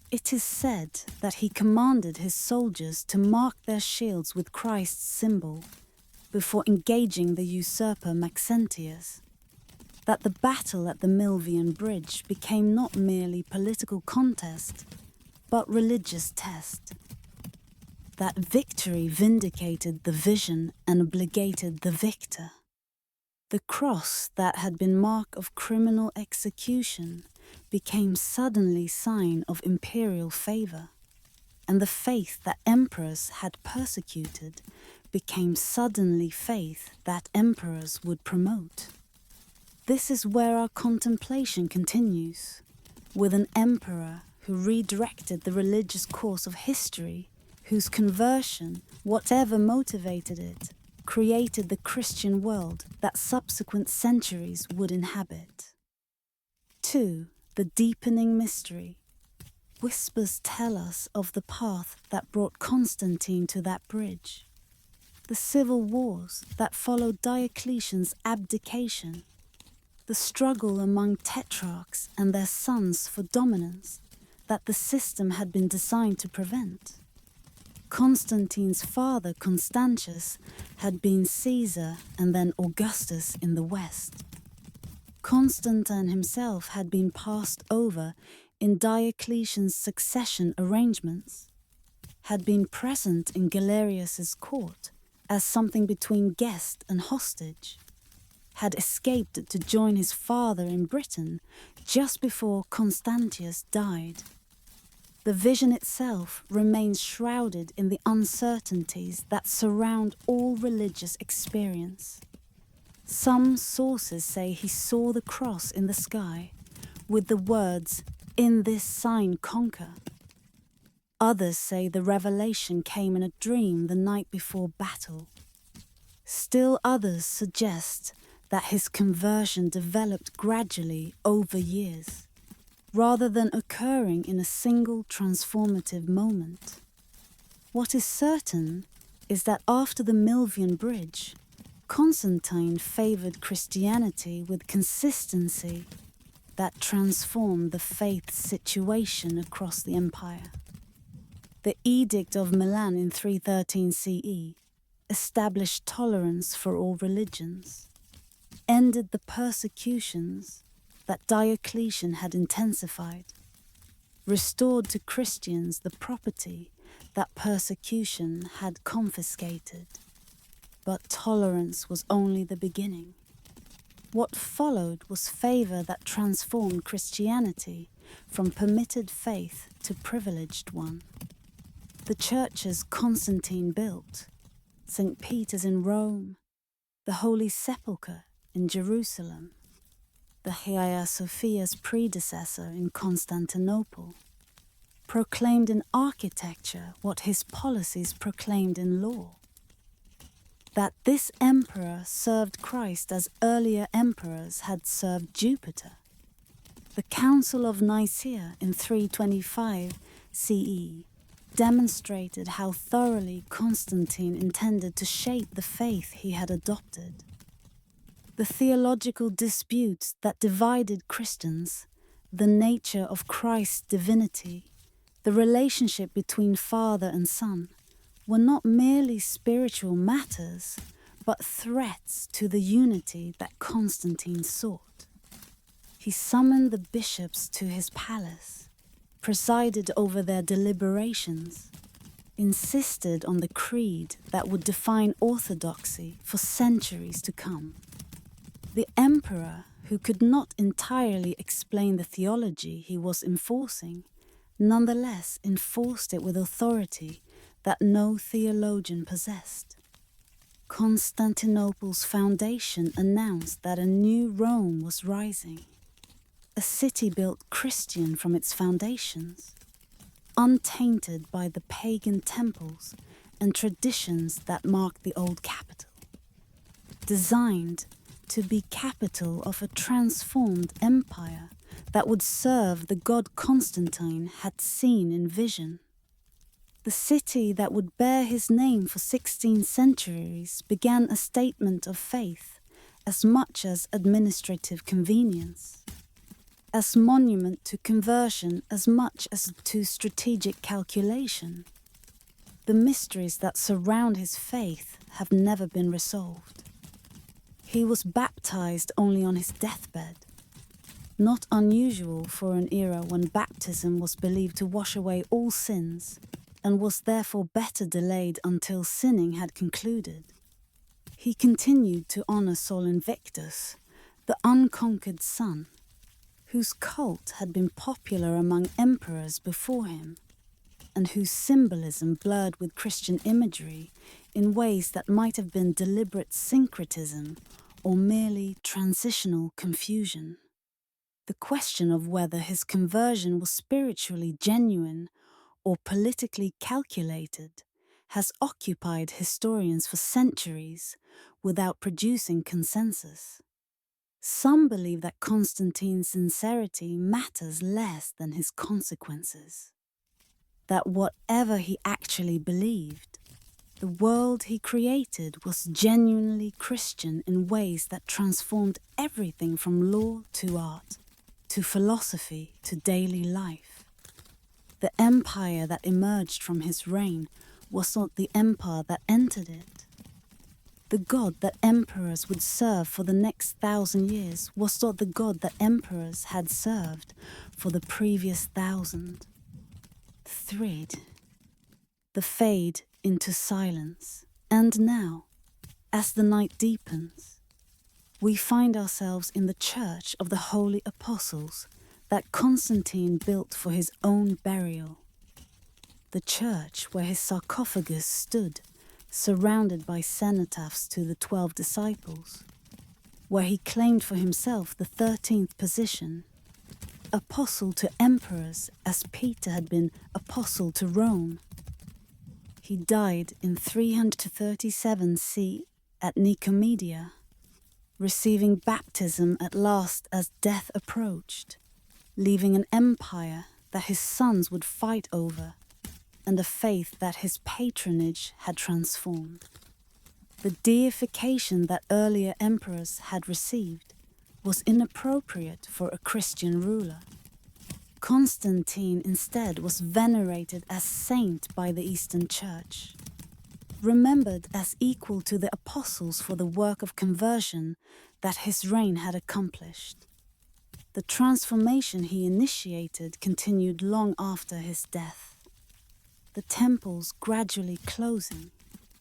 It is said that he commanded his soldiers to mark their shields with Christ's symbol before engaging the usurper Maxentius, that the battle at the Milvian Bridge became not merely political contest, but religious test. That victory vindicated the vision and obligated the victor. The cross that had been mark of criminal execution became suddenly sign of imperial favor, and the faith that emperors had persecuted became suddenly faith that emperors would promote. This is where our contemplation continues, with an emperor who redirected the religious course of history, whose conversion, whatever motivated it, created the Christian world that subsequent centuries would inhabit. 2. The deepening mystery. Whispers tell us of the path that brought Constantine to that bridge. The civil wars that followed Diocletian's abdication. The struggle among tetrarchs and their sons for dominance that the system had been designed to prevent. Constantine's father, Constantius, had been Caesar and then Augustus in the West. Constantine himself had been passed over in Diocletian's succession arrangements, had been present in Galerius's court as something between guest and hostage, had escaped to join his father in Britain just before Constantius died. The vision itself remains shrouded in the uncertainties that surround all religious experience. Some sources say he saw the cross in the sky, with the words, "In this sign conquer." Others say the revelation came in a dream the night before battle. Still others suggest that his conversion developed gradually over years, rather than occurring in a single transformative moment. What is certain is that after the Milvian Bridge, Constantine favored Christianity with consistency that transformed the faith situation across the empire. The Edict of Milan in 313 CE established tolerance for all religions, ended the persecutions that Diocletian had intensified, restored to Christians the property that persecution had confiscated. But tolerance was only the beginning. What followed was favor that transformed Christianity from permitted faith to privileged one. The churches Constantine built, St. Peter's in Rome, the Holy Sepulchre in Jerusalem, the Hagia Sophia's predecessor in Constantinople, proclaimed in architecture what his policies proclaimed in law. That this emperor served Christ as earlier emperors had served Jupiter. The Council of Nicaea in 325 CE demonstrated how thoroughly Constantine intended to shape the faith he had adopted. The theological disputes that divided Christians, the nature of Christ's divinity, the relationship between Father and Son, were not merely spiritual matters, but threats to the unity that Constantine sought. He summoned the bishops to his palace, presided over their deliberations, insisted on the creed that would define orthodoxy for centuries to come. The emperor, who could not entirely explain the theology he was enforcing, nonetheless enforced it with authority that no theologian possessed. Constantinople's foundation announced that a new Rome was rising, a city built Christian from its foundations, untainted by the pagan temples and traditions that marked the old capital, designed to be capital of a transformed empire that would serve the god Constantine had seen in vision. The city that would bear his name for 16 centuries began a statement of faith as much as administrative convenience, as monument to conversion as much as to strategic calculation. The mysteries that surround his faith have never been resolved. He was baptized only on his deathbed, not unusual for an era when baptism was believed to wash away all sins and was therefore better delayed until sinning had concluded. He continued to honor Sol Invictus, the unconquered sun, whose cult had been popular among emperors before him, and whose symbolism blurred with Christian imagery in ways that might have been deliberate syncretism or merely transitional confusion. The question of whether his conversion was spiritually genuine or politically calculated has occupied historians for centuries without producing consensus. Some believe that Constantine's sincerity matters less than his consequences, that whatever he actually believed, the world he created was genuinely Christian in ways that transformed everything from law to art, to philosophy to daily life. The empire that emerged from his reign was not the empire that entered it. The God that emperors would serve for the next 1,000 years was not the God that emperors had served for the previous 1,000. Thread. The fade into silence. And now, as the night deepens, we find ourselves in the church of the Holy Apostles that Constantine built for his own burial. The church where his sarcophagus stood, surrounded by cenotaphs to the 12 disciples, where he claimed for himself the 13th position, apostle to emperors as Peter had been apostle to Rome. He died in 337 C at Nicomedia, receiving baptism at last as death approached, leaving an empire that his sons would fight over, and a faith that his patronage had transformed. The deification that earlier emperors had received was inappropriate for a Christian ruler. Constantine instead was venerated as saint by the Eastern Church, remembered as equal to the apostles for the work of conversion that his reign had accomplished. The transformation he initiated continued long after his death. The temples gradually closing,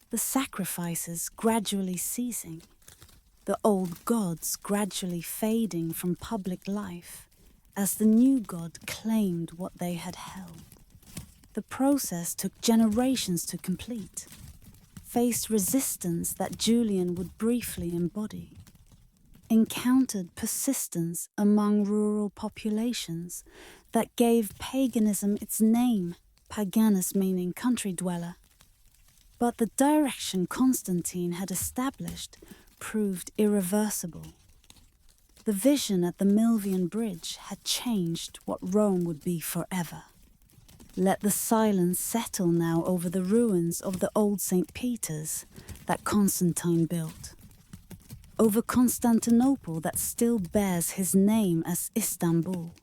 the sacrifices gradually ceasing, the old gods gradually fading from public life as the new god claimed what they had held. The process took generations to complete, faced resistance that Julian would briefly embody, encountered persistence among rural populations that gave paganism its name, paganus meaning country dweller. But the direction Constantine had established proved irreversible. The vision at the Milvian Bridge had changed what Rome would be forever. Let the silence settle now over the ruins of the old St. Peter's that Constantine built, over Constantinople that still bears his name as Istanbul,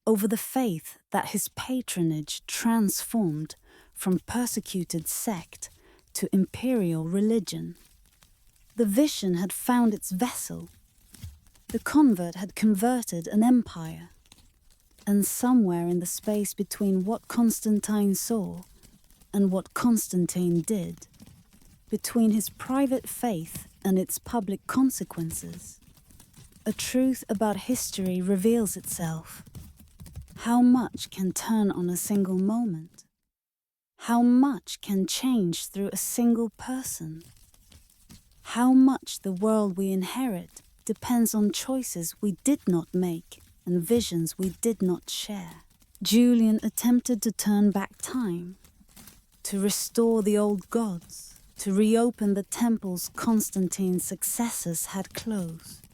over the faith that his patronage transformed from persecuted sect to imperial religion. The vision had found its vessel. The convert had converted an empire. And somewhere in the space between what Constantine saw and what Constantine did, between his private faith and its public consequences, a truth about history reveals itself. How much can turn on a single moment? How much can change through a single person? How much the world we inherit depends on choices we did not make and visions we did not share. Julian attempted to turn back time, to restore the old gods, to reopen the temples Constantine's successors had closed,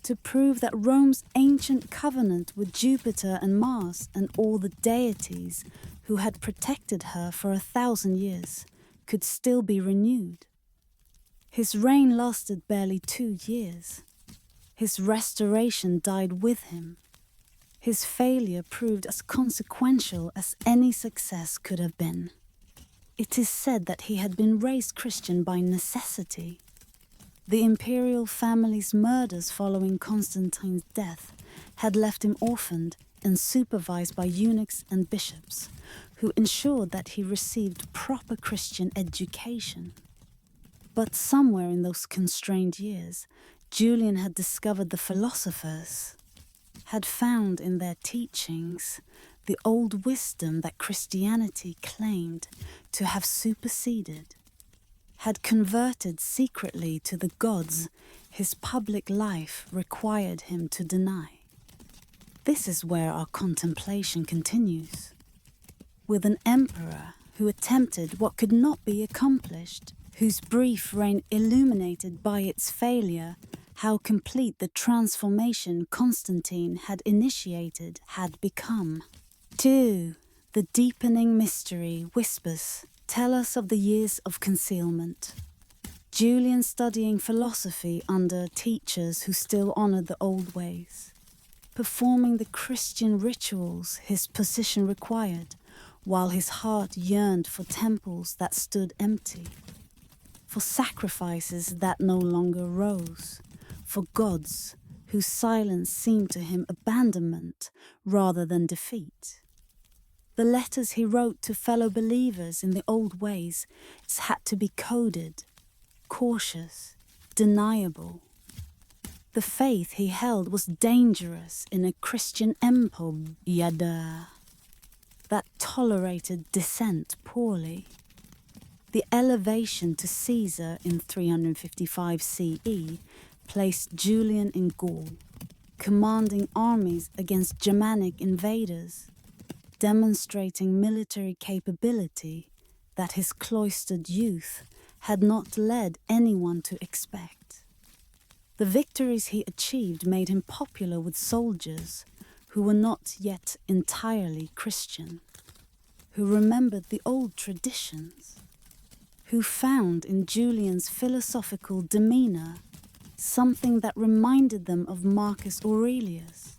to prove that Rome's ancient covenant with Jupiter and Mars and all the deities who had protected her for 1,000 years could still be renewed. His reign lasted barely 2 years. His restoration died with him. His failure proved as consequential as any success could have been. It is said that he had been raised Christian by necessity. The imperial family's murders following Constantine's death had left him orphaned and supervised by eunuchs and bishops, who ensured that he received proper Christian education. But somewhere in those constrained years, Julian had discovered the philosophers, had found in their teachings the old wisdom that Christianity claimed to have superseded, had converted secretly to the gods his public life required him to deny. This is where our contemplation continues, with an emperor who attempted what could not be accomplished, whose brief reign illuminated by its failure how complete the transformation Constantine had initiated had become. 2. The deepening mystery whispers tell us of the years of concealment. Julian studying philosophy under teachers who still honored the old ways, performing the Christian rituals his position required, while his heart yearned for temples that stood empty, for sacrifices that no longer rose, for gods whose silence seemed to him abandonment rather than defeat. The letters he wrote to fellow believers in the old ways had to be coded, cautious, deniable. The faith he held was dangerous in a Christian empire that tolerated dissent poorly. The elevation to Caesar in 355 CE placed Julian in Gaul, commanding armies against Germanic invaders, demonstrating military capability that his cloistered youth had not led anyone to expect. The victories he achieved made him popular with soldiers who were not yet entirely Christian, who remembered the old traditions, who found in Julian's philosophical demeanour something that reminded them of Marcus Aurelius,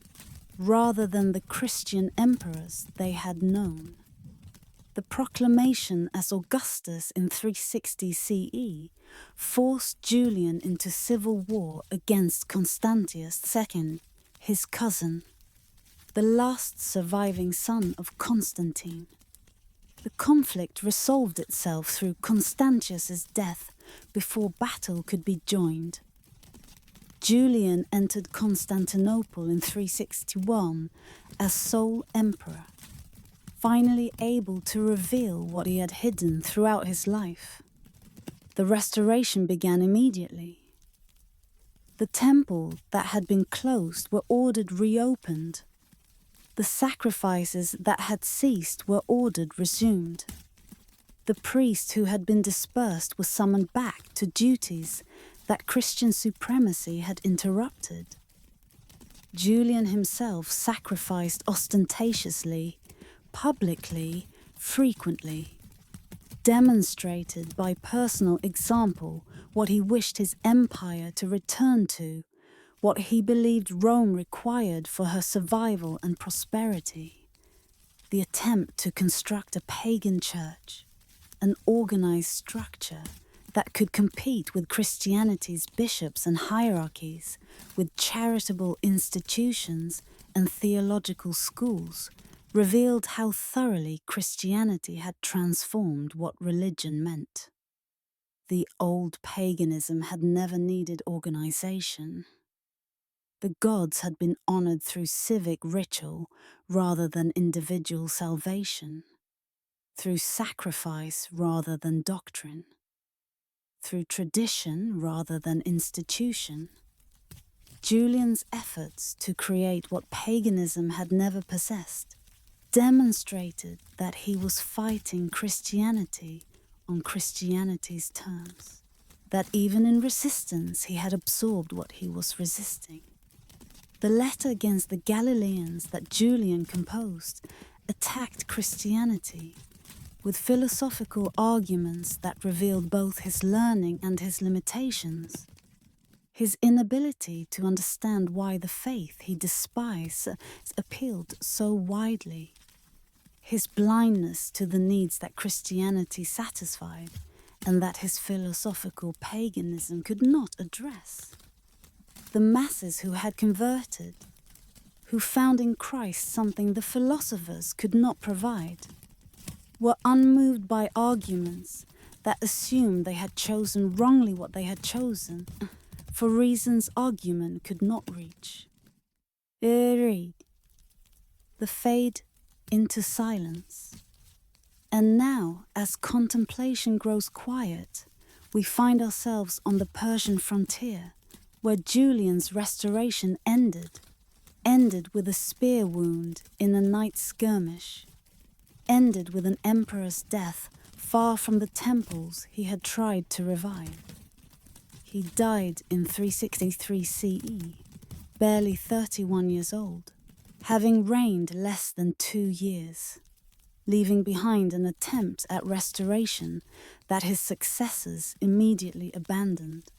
rather than the Christian emperors they had known. The proclamation as Augustus in 360 CE forced Julian into civil war against Constantius II, his cousin, the last surviving son of Constantine. The conflict resolved itself through Constantius's death before battle could be joined. Julian entered Constantinople in 361 as sole emperor, finally able to reveal what he had hidden throughout his life. The restoration began immediately. The temple that had been closed were ordered reopened. The sacrifices that had ceased were ordered resumed. The priests who had been dispersed were summoned back to duties that Christian supremacy had interrupted. Julian himself sacrificed ostentatiously, publicly, frequently, demonstrated by personal example what he wished his empire to return to, what he believed Rome required for her survival and prosperity. The attempt to construct a pagan church, an organized structure that could compete with Christianity's bishops and hierarchies, with charitable institutions and theological schools, revealed how thoroughly Christianity had transformed what religion meant. The old paganism had never needed organization. The gods had been honored through civic ritual rather than individual salvation, through sacrifice rather than doctrine, through tradition rather than institution. Julian's efforts to create what paganism had never possessed demonstrated that he was fighting Christianity on Christianity's terms, that even in resistance he had absorbed what he was resisting. The letter against the Galileans that Julian composed attacked Christianity with philosophical arguments that revealed both his learning and his limitations, his inability to understand why the faith he despised appealed so widely, his blindness to the needs that Christianity satisfied and that his philosophical paganism could not address. The masses who had converted, who found in Christ something the philosophers could not provide, were unmoved by arguments that assumed they had chosen wrongly what they had chosen, for reasons argument could not reach. The fade into silence. And now, as contemplation grows quiet, we find ourselves on the Persian frontier, where Julian's restoration ended with a spear wound in a night skirmish, ended with an emperor's death far from the temples he had tried to revive. He died in 363 CE, barely 31 years old, having reigned less than 2 years, leaving behind an attempt at restoration that his successors immediately abandoned.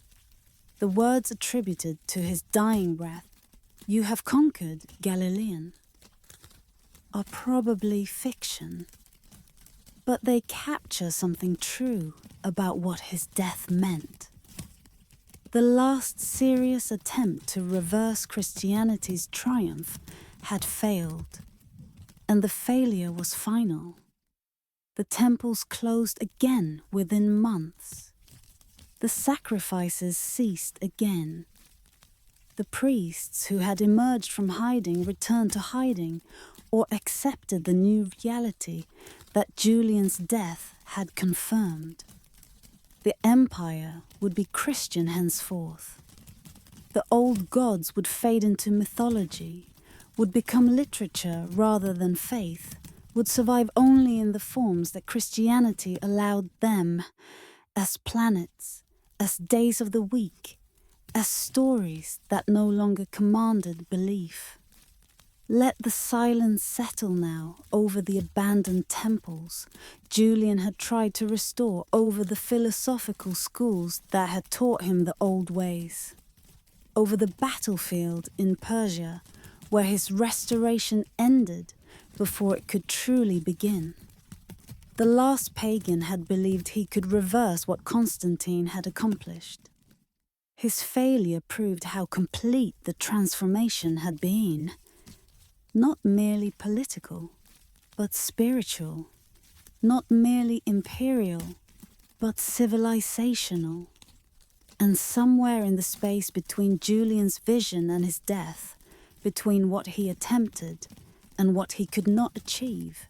The words attributed to his dying breath, "You have conquered, Galilean," are probably fiction, but they capture something true about what his death meant. The last serious attempt to reverse Christianity's triumph had failed, and the failure was final. The temples closed again within months. The sacrifices ceased again. The priests who had emerged from hiding returned to hiding or accepted the new reality that Julian's death had confirmed. The empire would be Christian henceforth. The old gods would fade into mythology, would become literature rather than faith, would survive only in the forms that Christianity allowed them, as planets, as days of the week, as stories that no longer commanded belief. Let the silence settle now over the abandoned temples Julian had tried to restore, over the philosophical schools that had taught him the old ways, over the battlefield in Persia where his restoration ended before it could truly begin. The last pagan had believed he could reverse what Constantine had accomplished. His failure proved how complete the transformation had been. Not merely political, but spiritual. Not merely imperial, but civilizational. And somewhere in the space between Julian's vision and his death, between what he attempted and what he could not achieve,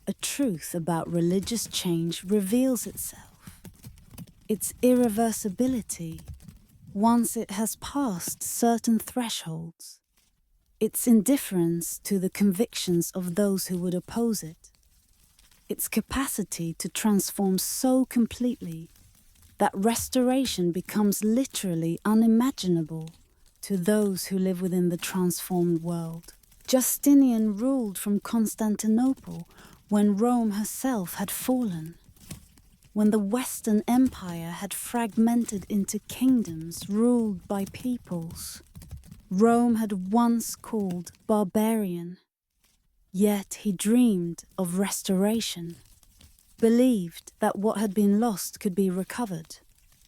a truth about religious change reveals itself. Its irreversibility, once it has passed certain thresholds. Its indifference to the convictions of those who would oppose it. Its capacity to transform so completely that restoration becomes literally unimaginable to those who live within the transformed world. Justinian ruled from Constantinople when Rome herself had fallen, when the Western Empire had fragmented into kingdoms ruled by peoples Rome had once called barbarian. Yet he dreamed of restoration, believed that what had been lost could be recovered,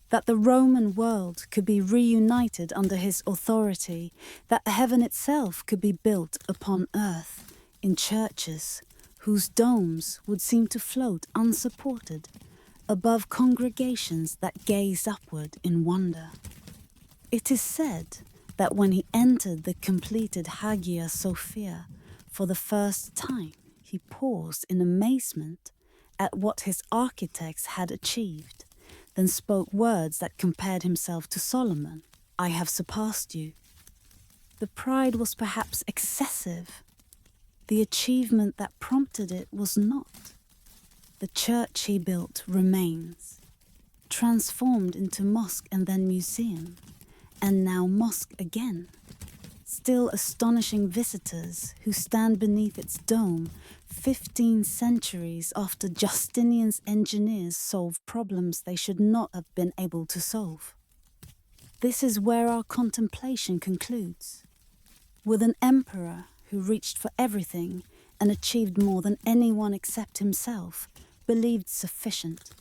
that the Roman world could be reunited under his authority, that heaven itself could be built upon earth in churches whose domes would seem to float unsupported above congregations that gazed upward in wonder. It is said that when he entered the completed Hagia Sophia for the first time, he paused in amazement at what his architects had achieved, then spoke words that compared himself to Solomon. "I have surpassed you." The pride was perhaps excessive. The achievement that prompted it was not. The church he built remains, transformed into mosque and then museum, and now mosque again, still astonishing visitors who stand beneath its dome 15 centuries after Justinian's engineers solved problems they should not have been able to solve. This is where our contemplation concludes, with an emperor who reached for everything and achieved more than anyone except himself believed sufficient,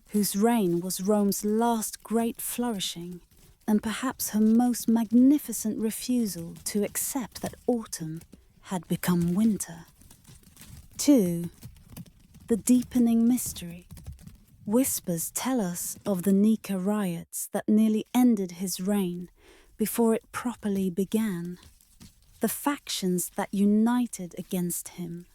whose reign was Rome's last great flourishing, and perhaps her most magnificent refusal to accept that autumn had become winter. 2. The deepening mystery. Whispers tell us of the Nika riots that nearly ended his reign before it properly began, the factions that united against him,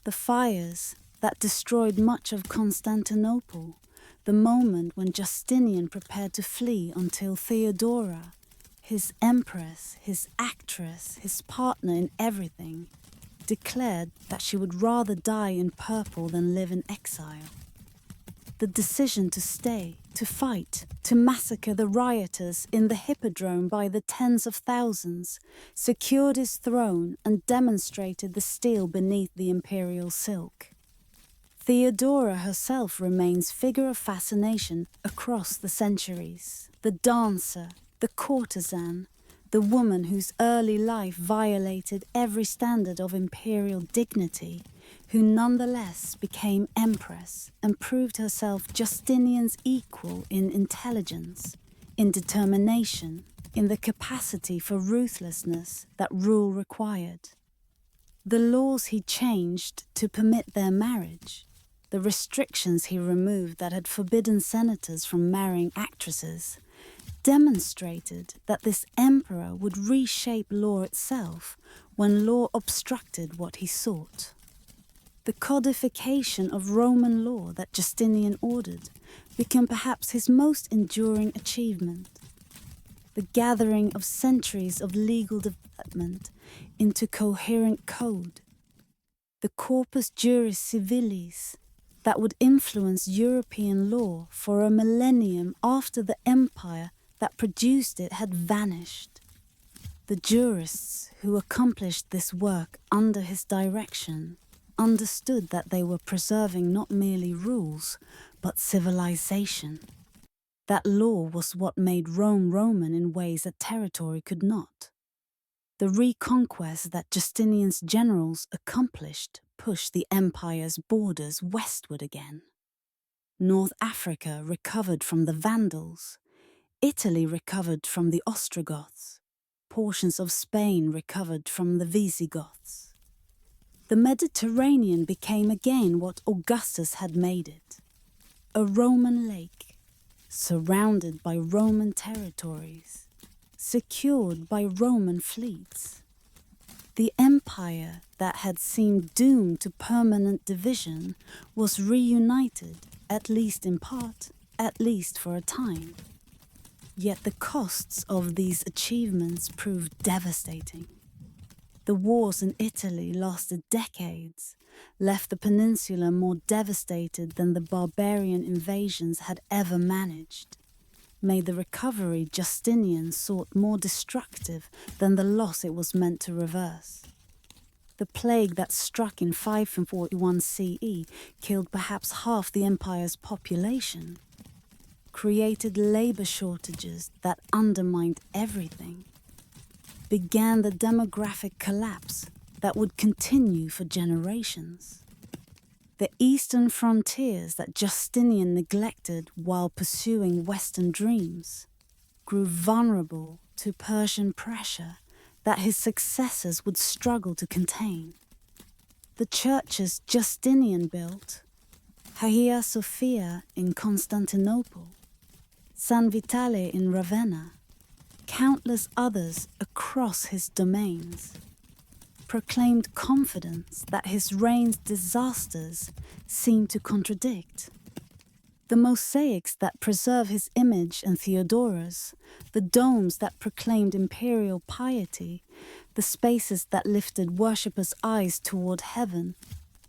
the fires that destroyed much of Constantinople, the moment when Justinian prepared to flee until Theodora, his empress, his actress, his partner in everything, declared that she would rather die in purple than live in exile. The decision to stay, to fight, to massacre the rioters in the hippodrome by the tens of thousands, secured his throne and demonstrated the steel beneath the imperial silk. Theodora herself remains figure of fascination across the centuries. The dancer, the courtesan, the woman whose early life violated every standard of imperial dignity, who nonetheless became empress and proved herself Justinian's equal in intelligence, in determination, in the capacity for ruthlessness that rule required. The laws he changed to permit their marriage, the restrictions he removed that had forbidden senators from marrying actresses, demonstrated that this emperor would reshape law itself when law obstructed what he sought. The codification of Roman law that Justinian ordered became perhaps his most enduring achievement. The gathering of centuries of legal development into coherent code. The corpus juris civilis that would influence European law for a millennium after the empire that produced it had vanished. The The jurists who accomplished this work under his direction understood that they were preserving not merely rules, but civilization. That law was what made Rome Roman in ways that territory could not. The reconquest that Justinian's generals accomplished pushed the empire's borders westward again. North Africa recovered from the Vandals, Italy recovered from the Ostrogoths, portions of Spain recovered from the Visigoths. The Mediterranean became again what Augustus had made it, a Roman lake, surrounded by Roman territories, secured by Roman fleets. The empire that had seemed doomed to permanent division was reunited, at least in part, at least for a time. Yet the costs of these achievements proved devastating. The wars in Italy lasted decades, left the peninsula more devastated than the barbarian invasions had ever managed, made the recovery Justinian sought more destructive than the loss it was meant to reverse. The plague that struck in 541 CE killed perhaps half the empire's population, created labor shortages that undermined everything, began the demographic collapse that would continue for generations. The eastern frontiers that Justinian neglected while pursuing Western dreams grew vulnerable to Persian pressure that his successors would struggle to contain. The churches Justinian built, Hagia Sophia in Constantinople, San Vitale in Ravenna, countless others across his domains, proclaimed confidence that his reign's disasters seemed to contradict. The mosaics that preserve his image and Theodora's, the domes that proclaimed imperial piety, the spaces that lifted worshippers' eyes toward heaven,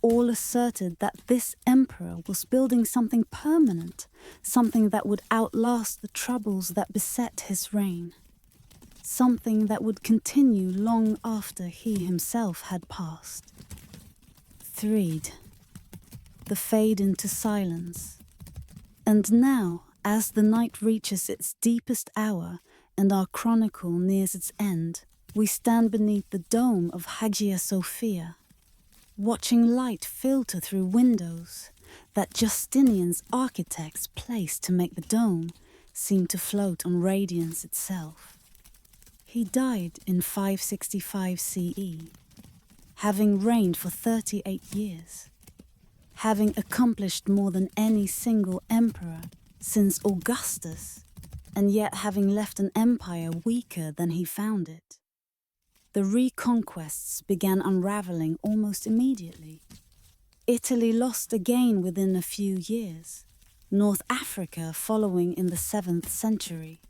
all asserted that this emperor was building something permanent, something that would outlast the troubles that beset his reign, something that would continue long after he himself had passed. 3. The fade into silence. And now, as the night reaches its deepest hour and our chronicle nears its end, we stand beneath the dome of Hagia Sophia, watching light filter through windows that Justinian's architects placed to make the dome seem to float on radiance itself. He died in 565 CE, having reigned for 38 years, having accomplished more than any single emperor since Augustus, and yet having left an empire weaker than he found it. The reconquests began unraveling almost immediately. Italy lost again within a few years, North Africa following in the 7th century,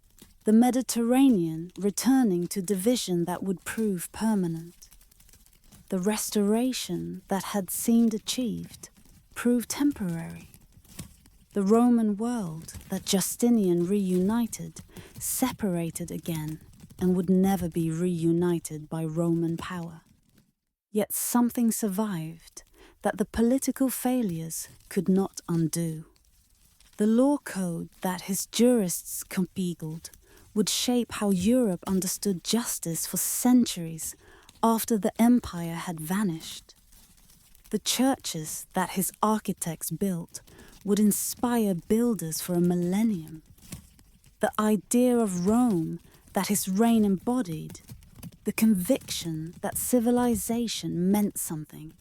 the Mediterranean returning to division that would prove permanent. The restoration that had seemed achieved proved temporary. The Roman world that Justinian reunited separated again and would never be reunited by Roman power. Yet something survived that the political failures could not undo. The law code that his jurists compiled would shape how Europe understood justice for centuries after the empire had vanished. The churches that his architects built would inspire builders for a millennium. The idea of Rome that his reign embodied, the conviction that civilization meant something,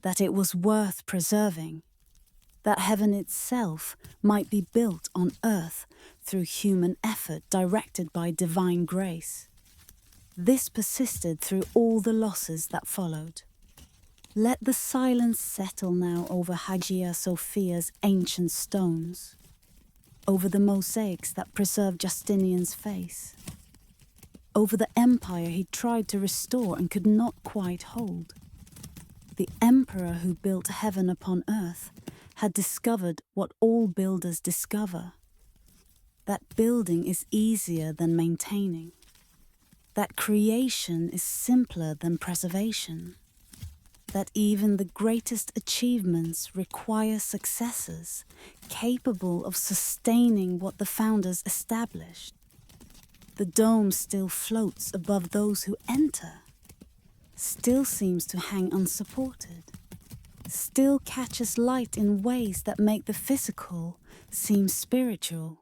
that it was worth preserving, that heaven itself might be built on earth through human effort directed by divine grace. This persisted through all the losses that followed. Let the silence settle now over Hagia Sophia's ancient stones, over the mosaics that preserve Justinian's face, over the empire he tried to restore and could not quite hold. The emperor who built heaven upon earth had discovered what all builders discover, that building is easier than maintaining. that creation is simpler than preservation, that even the greatest achievements require successors capable of sustaining what the founders established. The dome still floats above those who enter, still seems to hang unsupported, still catches light in ways that make the physical seem spiritual.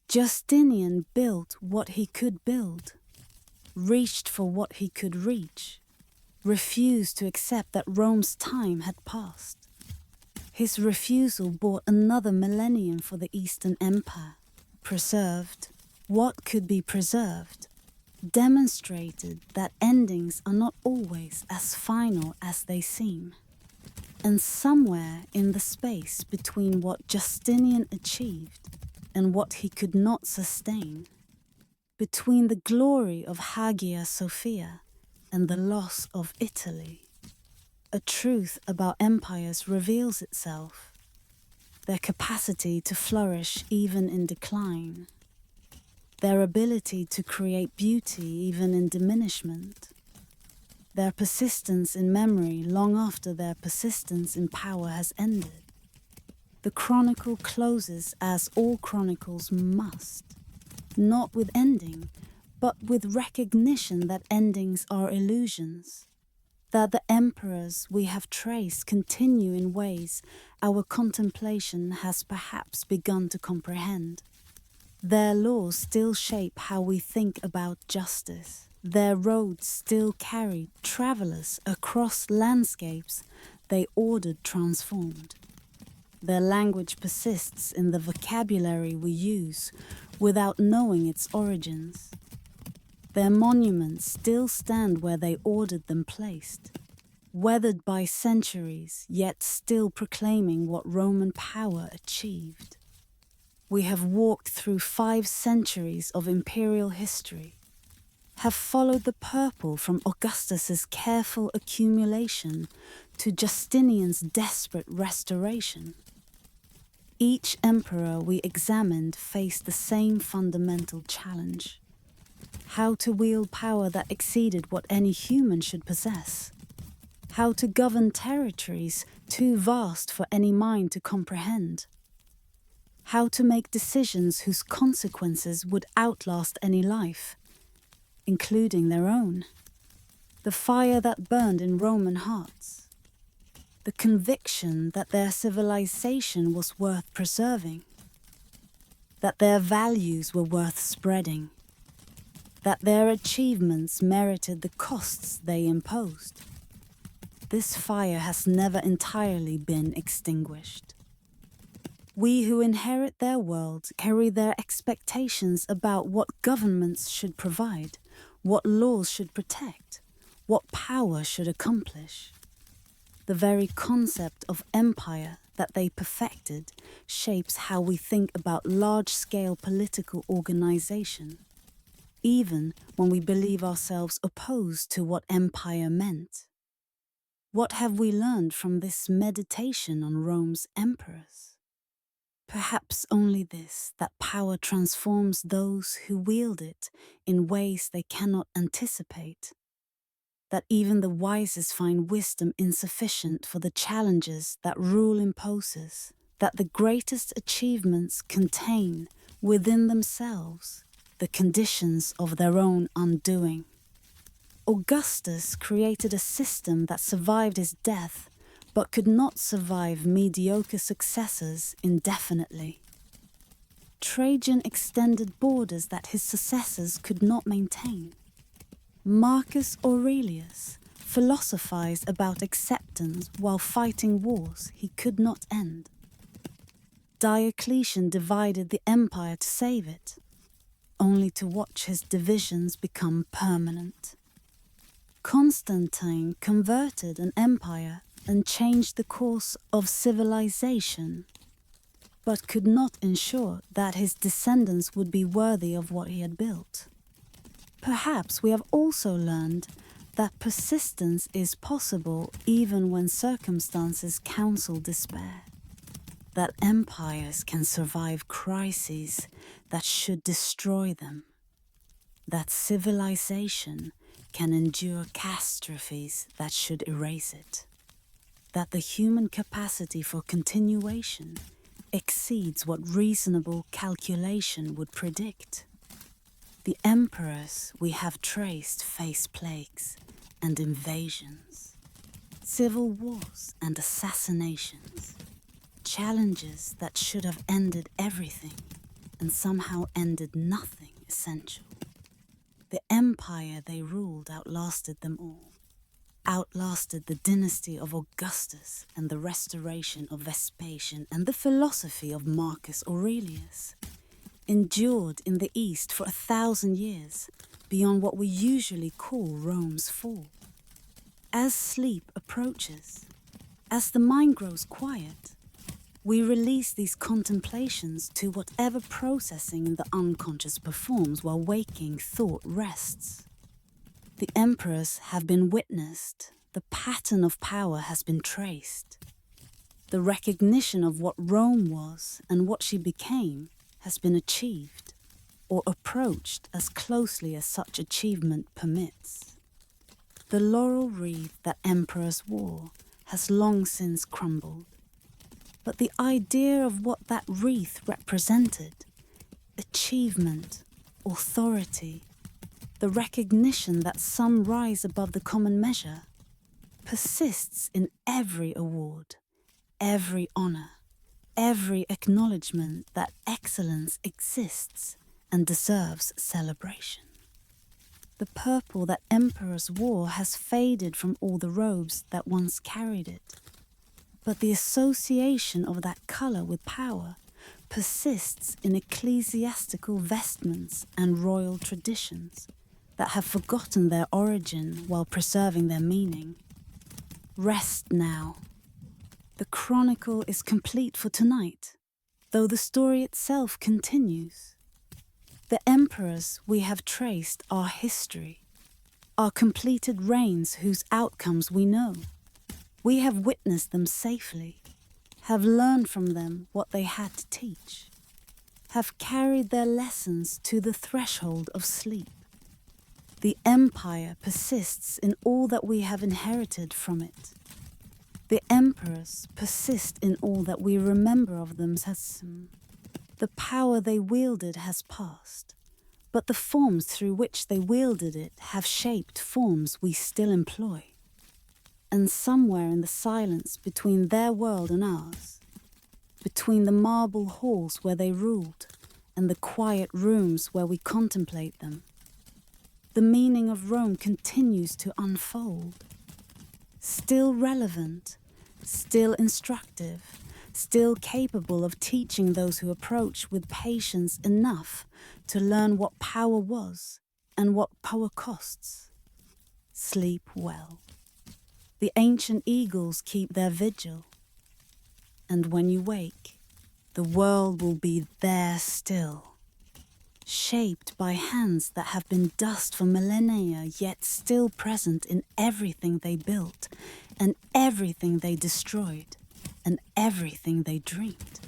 Justinian built what he could build, reached for what he could reach, refused to accept that Rome's time had passed. His refusal bought another millennium for the Eastern Empire, preserved what could be preserved, demonstrated that endings are not always as final as they seem. And somewhere in the space between what Justinian achieved and what he could not sustain, between the glory of Hagia Sophia and the loss of Italy, a truth about empires reveals itself, their capacity to flourish even in decline, their ability to create beauty even in diminishment, their persistence in memory long after their persistence in power has ended. The chronicle closes as all chronicles must, not with ending, but with recognition that endings are illusions, that the emperors we have traced continue in ways our contemplation has perhaps begun to comprehend. Their laws still shape how we think about justice. Their roads still carry travelers across landscapes they ordered transformed. Their language persists in the vocabulary we use without knowing its origins. Their monuments still stand where they ordered them placed, weathered by centuries, yet still proclaiming what Roman power achieved. We have walked through 5 centuries of imperial history, have followed the purple from Augustus's careful accumulation to Justinian's desperate restoration. Each emperor we examined faced the same fundamental challenge: how to wield power that exceeded what any human should possess, how to govern territories too vast for any mind to comprehend, how to make decisions whose consequences would outlast any life, including their own. The fire that burned in Roman hearts, the conviction that their civilization was worth preserving, that their values were worth spreading, that their achievements merited the costs they imposed. This fire has never entirely been extinguished. We who inherit their world carry their expectations about what governments should provide, what laws should protect, what power should accomplish. The very concept of empire that they perfected shapes how we think about large-scale political organization, even when we believe ourselves opposed to what empire meant. What have we learned from this meditation on Rome's emperors? Perhaps only this, that power transforms those who wield it in ways they cannot anticipate, that even the wisest find wisdom insufficient for the challenges that rule imposes, that the greatest achievements contain within themselves the conditions of their own undoing. Augustus created a system that survived his death but could not survive mediocre successors indefinitely. Trajan extended borders that his successors could not maintain. Marcus Aurelius philosophized about acceptance while fighting wars he could not end. Diocletian divided the empire to save it, only to watch his divisions become permanent. Constantine converted an empire and changed the course of civilization, but could not ensure that his descendants would be worthy of what he had built. Perhaps we have also learned that persistence is possible even when circumstances counsel despair, that empires can survive crises that should destroy them, that civilization can endure catastrophes that should erase it, that the human capacity for continuation exceeds what reasonable calculation would predict. The emperors we have traced face plagues and invasions, civil wars and assassinations, challenges that should have ended everything and somehow ended nothing essential. The empire they ruled outlasted them all, outlasted the dynasty of Augustus and the restoration of Vespasian and the philosophy of Marcus Aurelius, endured in the East for 1,000 years beyond what we usually call Rome's fall. As sleep approaches, as the mind grows quiet, we release these contemplations to whatever processing the unconscious performs while waking thought rests. The emperors have been witnessed, the pattern of power has been traced. The recognition of what Rome was and what she became has been achieved, or approached as closely as such achievement permits. The laurel wreath that emperors wore has long since crumbled, but the idea of what that wreath represented, achievement, authority, the recognition that some rise above the common measure, persists in every award, every honor, every acknowledgement that excellence exists and deserves celebration. The purple that emperors wore has faded from all the robes that once carried it, but the association of that color with power persists in ecclesiastical vestments and royal traditions that have forgotten their origin while preserving their meaning. Rest now. The chronicle is complete for tonight, though the story itself continues. The emperors we have traced are history, are completed reigns whose outcomes we know. We have witnessed them safely, have learned from them what they had to teach, have carried their lessons to the threshold of sleep. The empire persists in all that we have inherited from it. The emperors persist in all that we remember of them as the power they wielded has passed, but the forms through which they wielded it have shaped forms we still employ. And somewhere in the silence between their world and ours, between the marble halls where they ruled and the quiet rooms where we contemplate them, the meaning of Rome continues to unfold. Still relevant, still instructive, still capable of teaching those who approach with patience enough to learn what power was and what power costs. Sleep well. The ancient eagles keep their vigil, and when you wake, the world will be there still, shaped by hands that have been dust for millennia, yet still present in everything they built, and everything they destroyed, and everything they dreamed.